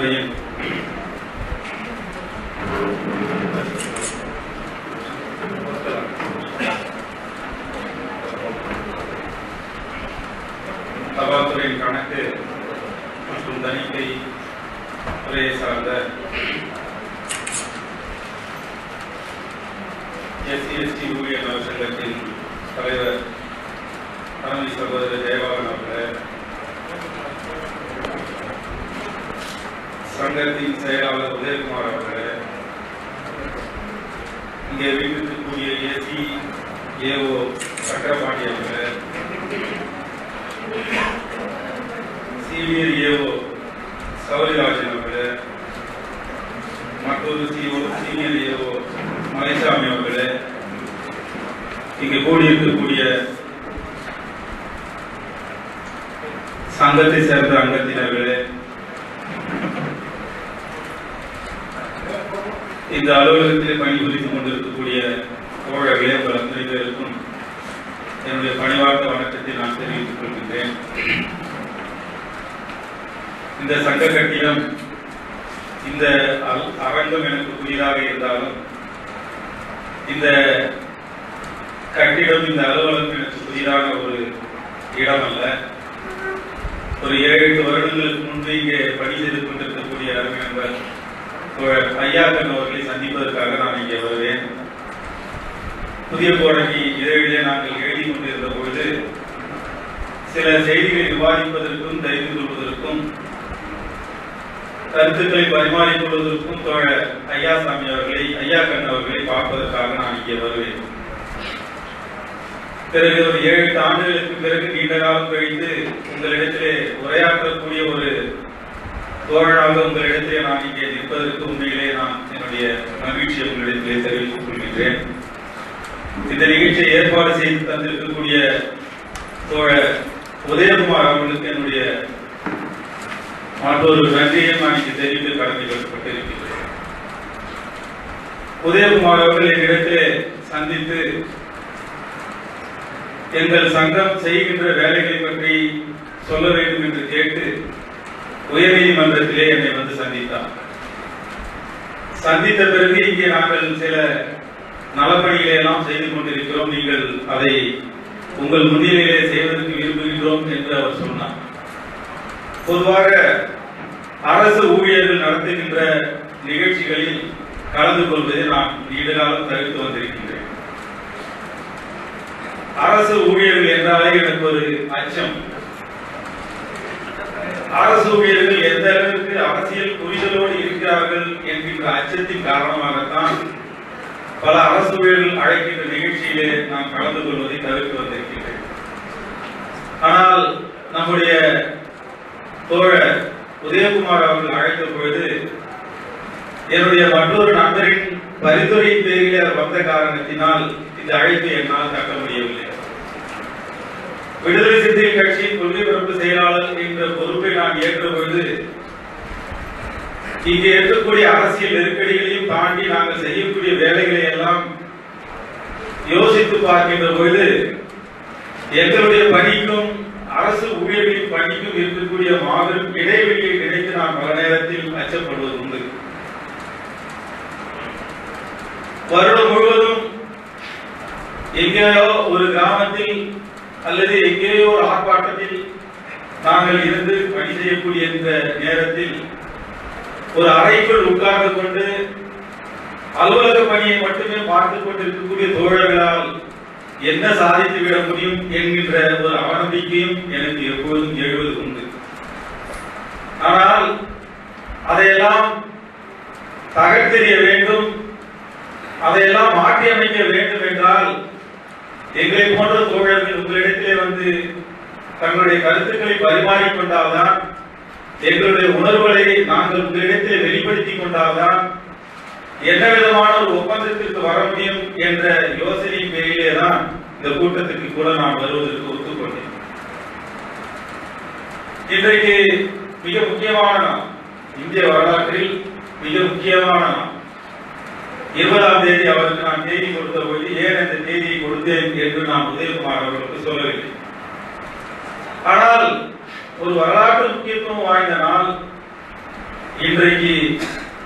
அனைவரையும் தபால்துறையின் கணக்கு மற்றும் தணிக்கை துறையை சார்ந்த SC/ST ஊழியர் நல சங்கத்தின் தலைவர் தலைமை சகோதரர் ஜெயபாலன் அவர்கள், சங்கத்தின் செயலாளர் உதயகுமார் அவர்கள், இங்கே வீட்டிற்கக்கூடிய AO சக்கரபாண்டி அவர்கள், சீனியர் AO சௌரிராஜன் அவர்கள், மற்றொரு சீனியர் AO மலைசாமி அவர்களே, இங்கு கூடியிருக்கக்கூடிய சங்கத்தை சேர்ந்த அங்கத்தினர்களே, இந்த அலுவலகத்திலே பணிபுரிந்து கொண்டிருக்கக்கூடிய தோழர்களே, உங்கள் அத்தனை பேருக்கும் என்னுடைய பணிவார்ந்த வணக்கத்தை நான் தெரிவித்துக் கொள்கின்றேன். இந்த சங்க கட்டிடம், இந்த அரங்கம் எனக்கு புதிதாக இருந்தாலும் இந்த கட்டிடம், இந்த அலுவலகம் எனக்கு புதிதான ஒரு இடம் அல்ல. ஒரு 7-8 வருடங்களுக்கு முன்பு இங்கே பணி செய்து கொண்டிருக்கக்கூடிய அருமை நண்பர் ஐயாக்கன் அவர்களை சந்திப்பதற்காக நான் இங்கே வருவேன். புதிய கோடகி இதழிலே நாங்கள் எழுதி கொண்டிருந்த பொழுது சில செய்திகளை விவாதிப்பதற்கும் தெரிந்து கொள்வதற்கும் கருத்துக்களை பரிமாறிக்கொள்வதற்கும் தோழர் ஐயாசாமி அவர்களை, ஐயாக்கன் அவர்களை பார்ப்பதற்காக நான் இங்கே வருவேன். பிறகு ஒரு 7-8 ஆண்டுகளுக்கு பிறகு நீண்ட காலம் கழித்து உங்களிடத்திலே உரையாற்றக்கூடிய ஒரு தோழராக உங்களிடத்திலே நான் இங்கே நிற்பதற்கு உண்மையிலே நான் என்னுடைய மகிழ்ச்சியை உங்களிடத்திலே தெரிவித்துக் கொள்கின்றேன். இந்த நிகழ்ச்சியை ஏற்பாடு செய்து தந்திருக்கக்கூடிய தோழர் உதயகுமார் அவர்களுக்கு என்னுடைய மற்றொரு நன்றியை நான் இங்கு தெரிவித்து கடமைப்பட்டிருக்கின்றேன். உதயகுமார் அவர்கள் என்னிடத்திலே சந்தித்து எங்கள் சங்கம் செய்கின்ற வேலைகளை பற்றி சொல்ல வேண்டும் என்று கேட்டு உயர்நீதிமன்றத்திலே என்னை வந்து சந்தித்தார். சந்தித்த பிறகு இங்கே நாங்கள் சில நலப்பணிகளை எல்லாம் செய்து கொண்டிருக்கிறோம், நீங்கள் அதை உங்கள் முன்னிலையிலே செய்வதற்கு விரும்புகின்றோம் என்று அவர் சொன்னார். பொதுவாக அரசு ஊழியர்கள் நடத்துகின்ற நிகழ்ச்சிகளில் கலந்து கொள்வதை நான் நீண்டகாலம் தவிர்த்து வந்திருக்கின்றேன். அரசு ஊழியர்கள் என்றாலே எனக்கு ஒரு அச்சம். அரசு ஊழியர்கள் எந்த அளவிற்கு அரசியல் புரிதலோடு இருக்கிறார்கள் என்கின்ற அச்சத்தின் காரணமாகத்தான் பல அரசு ஊழியர்கள் அழைக்கின்ற நிகழ்ச்சியிலே நான் கலந்து கொள்வதை தவிர்த்து வந்திருக்கின்றேன். ஆனால் நம்முடைய தோழர் உதயகுமார் அவர்கள் அழைத்த பொழுது என்னுடைய மற்றொரு நண்பரின் பரிந்துரை பேரில் அவர் வந்த காரணத்தினால் இந்த அழைப்பை என்னால் தட்ட முடியவில்லை. விடுதலை சிறுத்தைகள் கட்சியின் கொள்கை பரப்பு செயலாளர் என்ற பொறுப்பை நான் ஏற்ற பொழுது இங்கே இருக்கக்கூடிய அரசியல் நெருக்கடிகளையும் தாண்டி நாங்கள் செய்யக்கூடிய வேலைகளை எல்லாம் யோசித்து பார்க்கின்ற பொழுது எங்களுடைய பணிக்கும் அரசு ஊழியர்களின் பணிக்கும் இருக்கக்கூடிய மாபெரும் இடைவெளியை நினைத்து நான் பல நேரத்தில் அச்சப்படுவது உண்டு. வருடம் முழுவதும் எங்கேயோ ஒரு கிராமத்தில் அல்லது எங்கேயோ ஒரு ஆர்ப்பாட்டத்தில் நாங்கள் இருந்து பணி செய்யக்கூடிய இந்த நேரத்தில் ஒரு அறைக்குள் உட்கார்ந்து கொண்டு அலுவலக பணியை மட்டுமே பார்த்துக் கொண்டிருக்கக்கூடிய தோழர்களால் என்ன சாதித்து விட முடியும் என்கின்ற ஒரு அவநம்பிக்கையும் எனக்கு எப்போதும் எழுவது உண்டு. ஆனால் அதையெல்லாம் தகர்த்தெறிய வேண்டும், அதையெல்லாம் மாற்றி அமைக்க வேண்டும் என்றால் எங்களை போன்ற தோழர்கள் உங்களிடத்திலே வந்து தங்களுடைய கருத்துக்களை பரிமாறிக்கொண்டால்தான், எங்களுடைய உணர்வுகளை நாங்கள் உங்களிடத்திலே வெளிப்படுத்திக் கொண்டால்தான் என்ன விதமான ஒரு ஒப்பந்தத்திற்கு வர முடியும் என்ற யோசனையின் பேரிலே தான் இந்த கூட்டத்திற்கு கூட நான் வருவதற்கு ஒத்துக்கொண்டேன். இன்றைக்கு மிக முக்கியமான நாள், இந்திய வரலாற்றில் மிக முக்கியமான நாள். 20ஆம் தேதி அவருக்கு நான் தேதி கொடுத்த போது ஏன் அந்த தேதியை கொடுத்தேன் என்று நான் உதயகுமார் அவர்களுக்கு சொல்லவில்லை. ஆனால் ஒரு வரலாற்று முக்கியத்துவம் வாய்ந்த நாள், இன்றைக்கு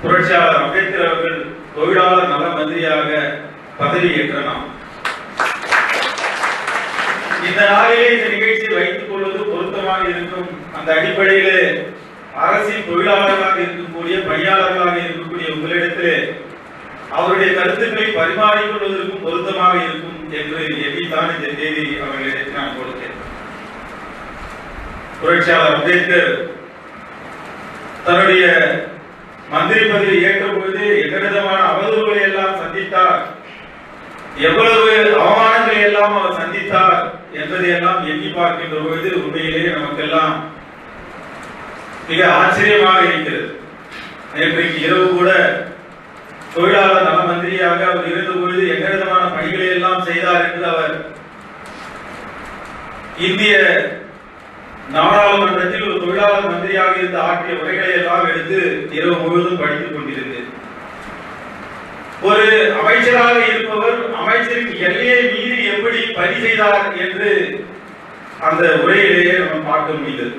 புரட்சியாளர் அம்பேத்கர் அவர்கள் தொழிலாளர் நல மந்திரியாக பதவியேற்ற நாம் இந்த நாளிலே இந்த நிகழ்ச்சியை வைத்துக் கொள்வது பொருத்தமாக இருக்கும். அந்த அடிப்படையிலே அரசின் தொழிலாளர்களாக இருக்கக்கூடிய பணியாளர்களாக இருக்கக்கூடிய உங்களிடத்திலே அவருடைய கருத்துக்களை பரிமாறிக்கொள்வதற்கும் பொருத்தமாக இருக்கும் என்று எண்ணித்தான் இந்த தேதி அவர்களிடத்தில் நான் கொடுத்தேன். புரட்சியாளர் அம்பேத்கர் தன்னுடைய மந்திரி பதவியை ஏற்ற பொழுது எந்தவிதமான அவதூறுகளை எல்லாம் சந்தித்தார், எவ்வளவு அவமானங்களை எல்லாம் அவர் சந்தித்தார் என்பதை எல்லாம் எண்ணி பார்க்கின்ற பொழுது உண்மையிலேயே நமக்கெல்லாம் மிக ஆச்சரியமாக இருக்கிறது. நேற்றைக்கு இரவு கூட தொழிலாளர் நல மந்திரியாக அவர் இருந்த பொழுது எந்த விதமான பணிகளை எல்லாம் செய்தார் என்று அவர் இந்திய நாடாளுமன்றத்தில் ஒரு தொழிலாளர் மந்திரியாக இருந்த ஆற்றிய உரைகளை எல்லாம் எடுத்து இரவு முழுவதும் படித்துக் கொண்டிருந்தேன். ஒரு அமைச்சராக இருப்பவர் அமைச்சரின் எல்லையை மீறி எப்படி பணி செய்தார் என்று அந்த உரையிலேயே நம்ம பார்க்க முடிந்தது.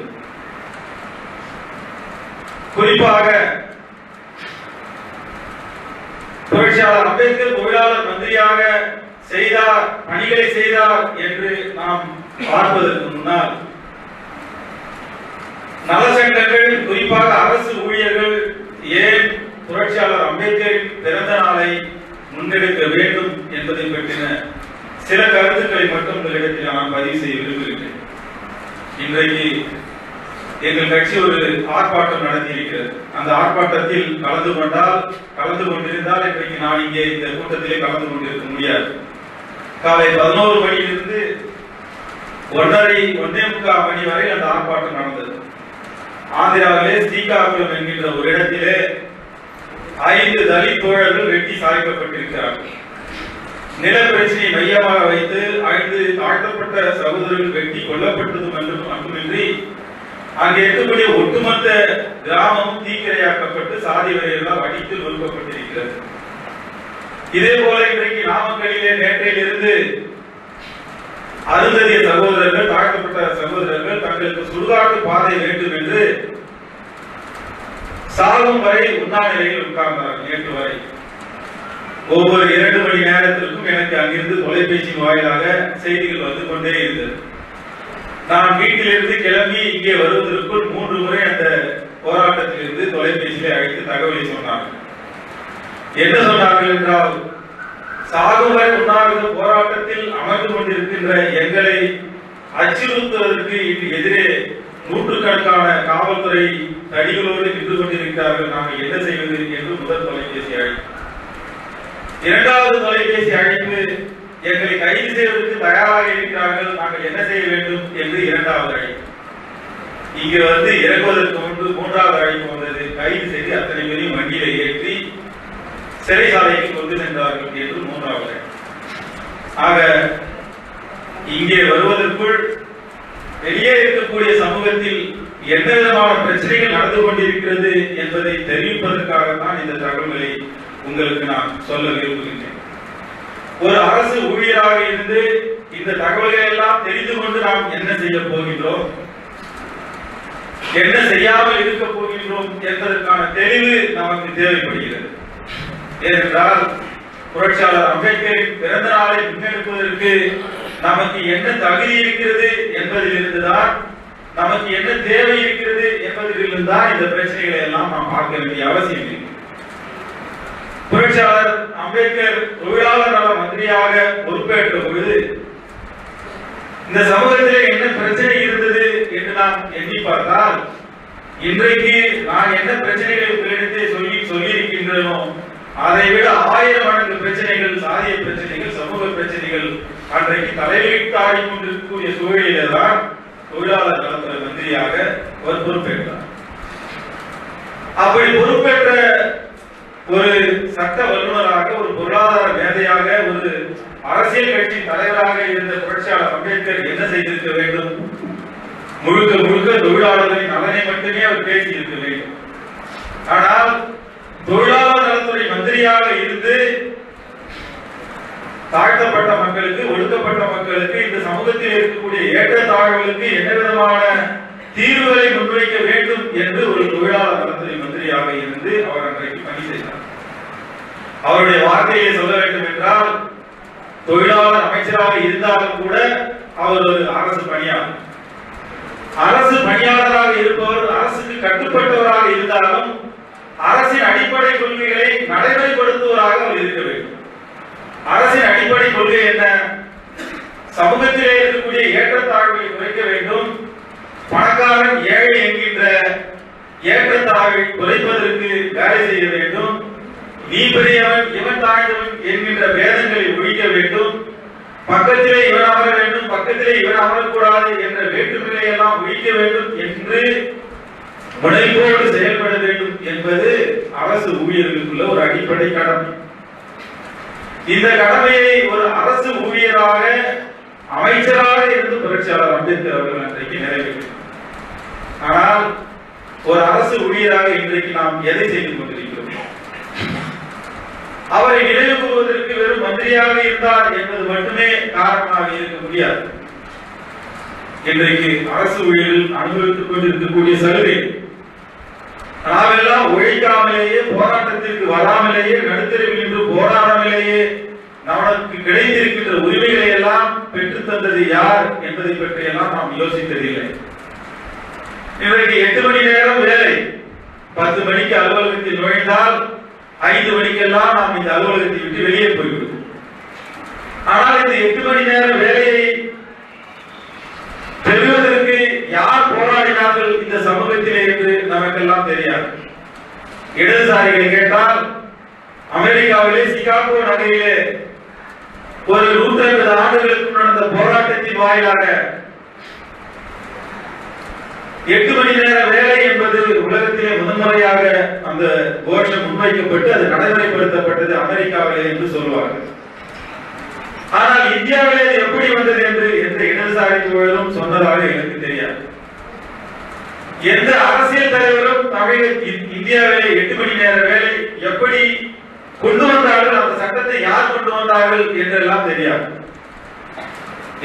குறிப்பாக புரட்சியாளர் அம்பேத்கர் தொழிலாளர் மந்திரியாக செய்தார், பணிகளை செய்தார் என்று நாம் பார்ப்பதற்கு முன்னால் நலசங்கங்கள், குறிப்பாக அரசு ஊழியர்கள் ஏன் புரட்சியாளர் அம்பேத்கரின் பிறந்த நாளை முன்னெடுக்க வேண்டும் என்பதை பற்றின சில கருத்துக்களை மட்டும் உங்களிடத்தில் நான் பதிவு செய்ய விரும்புகிறேன். இன்றைக்கு எங்கள் கட்சி ஒரு ஆர்ப்பாட்டம் நடத்தி இருக்கிறது. அந்த ஆர்ப்பாட்டத்தில் கலந்து கொண்டிருந்தால் இன்றைக்கு நான் இங்கே இந்த கூட்டத்திலே கலந்து கொண்டிருக்க முடியாது. காலை 11 மணியிலிருந்து 1:30 மணி வரை அந்த ஆர்ப்பாட்டம் நடந்தது. ஆந்திராவிலே ஸ்ரீகாகுளம் என்கின்ற ஒரு இடத்திலே 5 தலித் தோழர்கள் வெட்டி சாய்க்கப்பட்டிருக்கிறார்கள். நில பிரச்சனையை மையமாக வைத்து 5 தாழ்த்தப்பட்ட சகோதரர்கள் வெட்டி கொல்லப்பட்டது மட்டுமின்றி அங்கே இருக்கக்கூடிய ஒட்டுமொத்த கிராமமும் தீக்கிரையாக்கப்பட்டு சாதி வரையெல்லாம் அடித்து நொறுக்கப்பட்டிருக்கிறது. இதே போல இன்றைக்கு நாமக்கல்லிலே நேற்றையிலிருந்து அருந்ததிய சகோதரர்கள், தாழ்த்தப்பட்ட சகோதரர்கள் தங்களுக்கு சுடுகாட்டு பாதை வேண்டும் என்று சாகும் வரை உண்ணாநிலையில் உட்கார்ந்தார்கள். நேற்று வரை ஒவ்வொரு 2 மணி நேரத்திற்கும் எனக்கு அங்கிருந்து தொலைபேசி வாயிலாக செய்திகள் வந்து கொண்டே இருந்தது. நான் வீட்டிலிருந்து கிளம்பி இங்கே வருவதற்குள் 3 முறை அந்த போராட்டத்திலிருந்து தொலைபேசியை அழைத்து தகவலை சொன்னார்கள். என்ன சொன்னார்கள் என்றால், சாகுவரை உண்ணாவிரத போராட்டத்தில் அமர்ந்து கொண்டிருக்கின்ற எங்களை அச்சுறுத்துவதற்கு எதிரே நூற்றுக்கணக்கான காவல்துறை தடிகளோடு நின்று கொண்டிருக்கிறார்கள், நாங்கள் என்ன செய்வது என்று முதல் தொலைபேசி அழைப்பு. 2வது தொலைபேசி அழைப்பு, எங்களை கைது செய்வதற்கு தயாராக இருக்கிறார்கள், நாங்கள் என்ன செய்ய வேண்டும் என்று 2வது அழைப்பு. இங்கு வந்து இறங்குவதற்கு முன்பு 3வது அழைப்பு வந்தது. கைது செய்து அத்தனை பேரையும் வண்டியில ஏற்றி சிறைசாலைக்கு கொண்டு சென்றார்கள் என்று 3வது அழைப்பு. ஆக இங்கே வருவதற்குள் வெளியே இருக்கக்கூடிய சமூகத்தில் எந்த விதமான பிரச்சனைகள் நடந்து கொண்டிருக்கிறது என்பதை தெரிவிப்பதற்காகத்தான் இந்த தகவல்களை உங்களுக்கு நான் சொல்ல விரும்புகின்றேன். ஒரு அரசு ஊழியராக இருந்து இந்த தகவல்களை எல்லாம் தெரிந்து கொண்டு நாம் என்ன செய்ய போகின்றோம், என்ன செய்யாமல் இருக்க போகின்றோம் என்பதற்கான தெளிவு நமக்கு தேவைப்படுகிறது. ஏனென்றால் புரட்சியாளர் அம்பேத்கரின் பிறந்த நாளை முன்னெடுப்பதற்கு நமக்கு என்ன தகுதி இருக்கிறது என்பதிலிருந்துதான், நமக்கு என்ன தேவை இருக்கிறது என்பதிலிருந்து தான் இந்த பிரச்சனைகளை எல்லாம் நாம் பார்க்க வேண்டிய அவசியம் இருக்கு. புரட்சியாளர் அம்பேத்கர் தொழிலாளர் நல மந்திரியாக பொறுப்பேற்ற பொழுது இந்த சமூகத்திலே என்ன பிரச்சனை இருந்தது என்று நாம் எண்ணி பார்த்தால், இன்றைக்கு நான் என்ன பிரச்சனைகளை உங்களிடத்தை சொல்லி இருக்கின்றனோ அதை விட 1000 மடங்கு பிரச்சனைகள், சாதிய பிரச்சனைகள், சமூக பிரச்சனைகள் அன்றைக்கு தலைவிரித்தாடி கொண்டிருக்கக்கூடிய சூழலிலே தான் தொழிலாளர் நலத்துறை மந்திரியாக அவர் பொறுப்பேற்றார். அப்படி பொறுப்பேற்ற ஒரு சட்ட வல்லுநராக, ஒரு பொருளாதார மேதையாக, ஒரு அரசியல் கட்சி தலைவராக இருந்த புரட்சியாளர் அம்பேத்கர் என்ன செய்திருக்க வேண்டும்? முழுக்க முழுக்க தொழிலாளர்களின் நலனை மட்டுமே அவர் பேசி இருக்க வேண்டும். ஆனால் தொழிலாளர் நலத்துறை மந்திரியாக இருந்து தாழ்த்தப்பட்ட மக்களுக்கு, ஒடுக்கப்பட்ட மக்களுக்கு, இந்த சமூகத்தில் இருக்கக்கூடிய ஏற்றத்தாழ்வுகளுக்கு என்ன விதமான தீர்வுகளை முன்வைக்க வேண்டும் என்று ஒரு தொழிலாளர் நலத்துறை மந்திரி மந்திரியாக இருந்து அவர் அன்றைக்கு பணி செய்தார். அவருடைய வார்த்தையை சொல்ல வேண்டும் என்றால், தொழிலாளர் அமைச்சராக இருந்தாலும் கூட அவர் ஒரு அரசு பணியாளர். அரசு பணியாளராக இருப்பவர் அரசுக்கு கட்டுப்பட்டவராக இருந்தாலும் அரசின் அடிப்படை கொள்கைகளை நடைமுறைப்படுத்துவராக அவர் இருக்க வேண்டும். அரசின் அடிப்படை கொள்கை என்ன? சமூகத்திலே இருக்கக்கூடிய ஏற்றத்தாழ்வை குறைக்க வேண்டும். பணக்காரன் ஏழை என்கின்ற ஏற்றத்தாழ்வை குறைப்பதற்கு வேலை செய்ய வேண்டும். நீ பெரியவன் இவன் தாழ்ந்தவன் என்கின்ற பேதங்களை ஒழிக்க வேண்டும். பக்கத்திலே இவன் அமர வேண்டும், பக்கத்திலே இவன் அமரக்கூடாது என்ற வேற்றுமைகளை எல்லாம் ஒழிக்க வேண்டும் என்று முனைப்போடு செயல்பட வேண்டும் என்பது அரசு ஊழியர்களுக்குள்ள ஒரு அடிப்படை கடமை. இந்த கடமையை ஒரு அரசு ஊழியராக அமைச்சராக இருந்து புரட்சியாளர் அம்பேத்கர் அவர்கள் அன்றைக்கு நிறைவேற்றினார். ஆனால் ஒரு அரசு ஊழியராக இன்றைக்கு நாம் எதை செய்து கொண்டிருக்கிறோம்? அவரை நினைவு கூறுவதற்கு வெறும் மந்திரியாக இருந்தார் என்பது மட்டுமே காரணமாக இருக்க முடியாது. இன்றைக்கு அரசு ஊழியர்கள் அனுபவித்துக் கொண்டிருக்கக்கூடிய சலுகை நாமெல்லாம் உழைக்காமலேயே, போராட்டத்திற்கு வராமலேயே, நடுத்தரவில் நின்று போராடாமலேயே நமக்கு கிடைத்திருக்கின்ற உரிமைகளை எல்லாம் பெற்று தந்தது யார் என்பதை பற்றியெல்லாம் நாம் யோசித்ததில்லை. இன்றைக்கு 8 மணி நேரம் வேலை, 10 மணிக்கு அலுவலகத்தில் நுழைந்தால் 5 மணிக்கெல்லாம் நாம் இந்த அலுவலகத்தை விட்டு வெளியே போய்விடுவோம். ஆனால் இந்த 8 மணி நேர வேலையை பெறுவதற்கு யார் போராடினார்கள் இந்த சமூகத்திலே என்று நமக்கெல்லாம் தெரியாது. இடதுசாரிகளை கேட்டால், அமெரிக்காவிலே சிகாகோ நகரிலே ஒரு 150 ஆண்டுகளுக்கு நடந்த போராட்டத்தின் வாயிலாக 8 மணி நேர வேலை என்பது உலகத்திலே முதன்முறையாக அந்த கோஷம் முன்வைக்கப்பட்டு அது நடைமுறைப்படுத்தப்பட்டது அமெரிக்காவிலே என்று சொல்வார்கள். ஆனால் இந்தியாவிலே எப்படி வந்தது என்று எந்த இடதுசாரி தோழரும் சொன்னதாக எனக்கு தெரியாது. எந்த அரசியல் தலைவரும் இந்தியாவிலே 8 மணி நேர வேலை எப்படி கொண்டு வந்தார்கள், அந்த சட்டத்தை யார் கொண்டு வந்தார்கள் என்றெல்லாம் தெரியாது.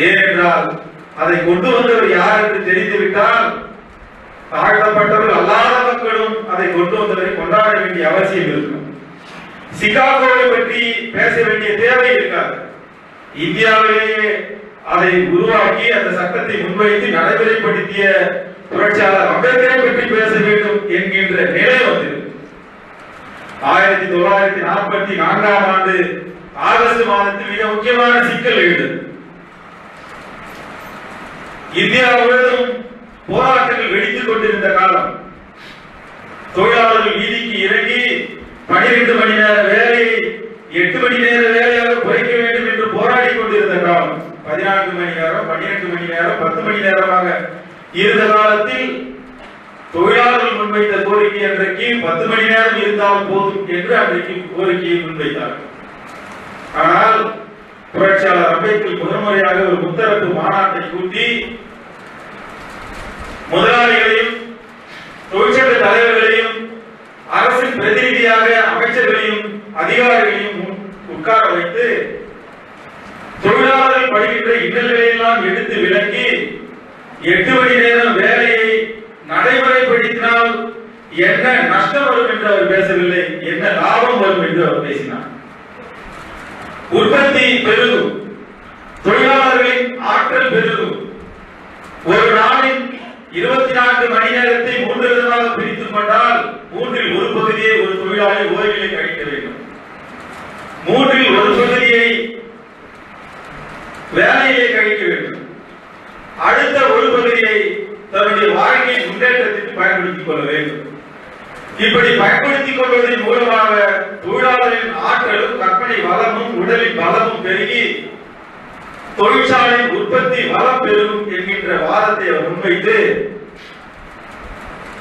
ஏனென்றால் அதை கொண்டு வந்தவர் யார் என்று தெரிந்துவிட்டால் தாழ்த்தப்பட்டவர்கள் அல்லாத மக்களும் அதை கொண்டு வந்தவரை கொண்டாட வேண்டிய அவசியம் இருக்கும். சிகாகோவை பற்றி பேச வேண்டிய தேவை இருக்காது. இந்தியாவிலேயே அதை உருவாக்கி அந்த சட்டத்தை முன்வைத்து நடைமுறைப்படுத்திய புரட்சியாளர் அம்பேத்கரை பற்றி பேச வேண்டும் என்கின்ற நிலை வந்தது. 1944ஆம் ஆண்டு ஆகஸ்ட் மாதத்தில் மிக முக்கியமான சிக்கல் எழுந்தது. இந்தியா முழுவதும் போராட்டங்கள் வெடித்துக் கொண்டிருந்த காலம். தொழிலாளர்கள் வீதிக்கு இறங்கி 12 மணி நேர வேலையை 8 மணி நேர வேலையாக குறைக்க வேண்டும் என்று போராடி கொண்டிருந்த காலம். 14 மணி நேரம், 12 மணி நேரம், 10 மணி நேரமாக இருந்த காலத்தில் தொழிலாளர்கள் முன்வைத்த கோரிக்கை அன்றைக்கு 10 மணி நேரம் இருந்தால் போதும் என்று அன்றைக்கு கோரிக்கையை முன்வைத்தார்கள். ஆனால் புரட்சியாளர் அம்பேத்கர் முதன்முறையாக ஒரு முத்தரப்பு மாநாட்டை கூட்டி முதலாளிகளையும் தொழிற்சங்க தலைவர்களையும் அரசின் பிரதிநிதியாக அமைச்சர்களையும் அதிகாரிகளையும் உட்கார வைத்து தொழிலாளர்கள் படுகின்ற இன்னல்களை எல்லாம் எடுத்து விளக்கி 8 மணி நேரம் வேலையை நடைமுறைப்படுத்தினால் என்ன நஷ்டம் வரும் என்று அவர் பேசவில்லை, என்ன லாபம் வரும் என்று அவர் பேசினார். உற்பத்தி பெருகும், தொழிலாளர்களின் ஆற்றல் பெருகும். ஒரு நாளின் 24 மணி நேரத்தை 3 விதமாக பிரித்துக் கொண்டால் 3இல் ஒரு பகுதியை ஒரு தொழிலாளி ஓய்விலே கழிக்க வேண்டும், 3இல் ஒரு பகுதியை வேலையிலே கழிக்க வேண்டும், அடுத்த ஒரு பகுதியை தன்னுடைய வாழ்க்கை முன்னேற்றத்திற்கு பயன்படுத்திக் கொள்ள வேண்டும். இப்படி பயன்படுத்திக் கொள்வதன் மூலமாக தொழிலாளரின் ஆற்றலும் கற்பனை வளமும் உடலின் பலமும் பெருகி தொழிற்சாலை உற்பத்தி வளம் பெருகும் என்கின்ற வாதத்தை அவர் முன்வைத்து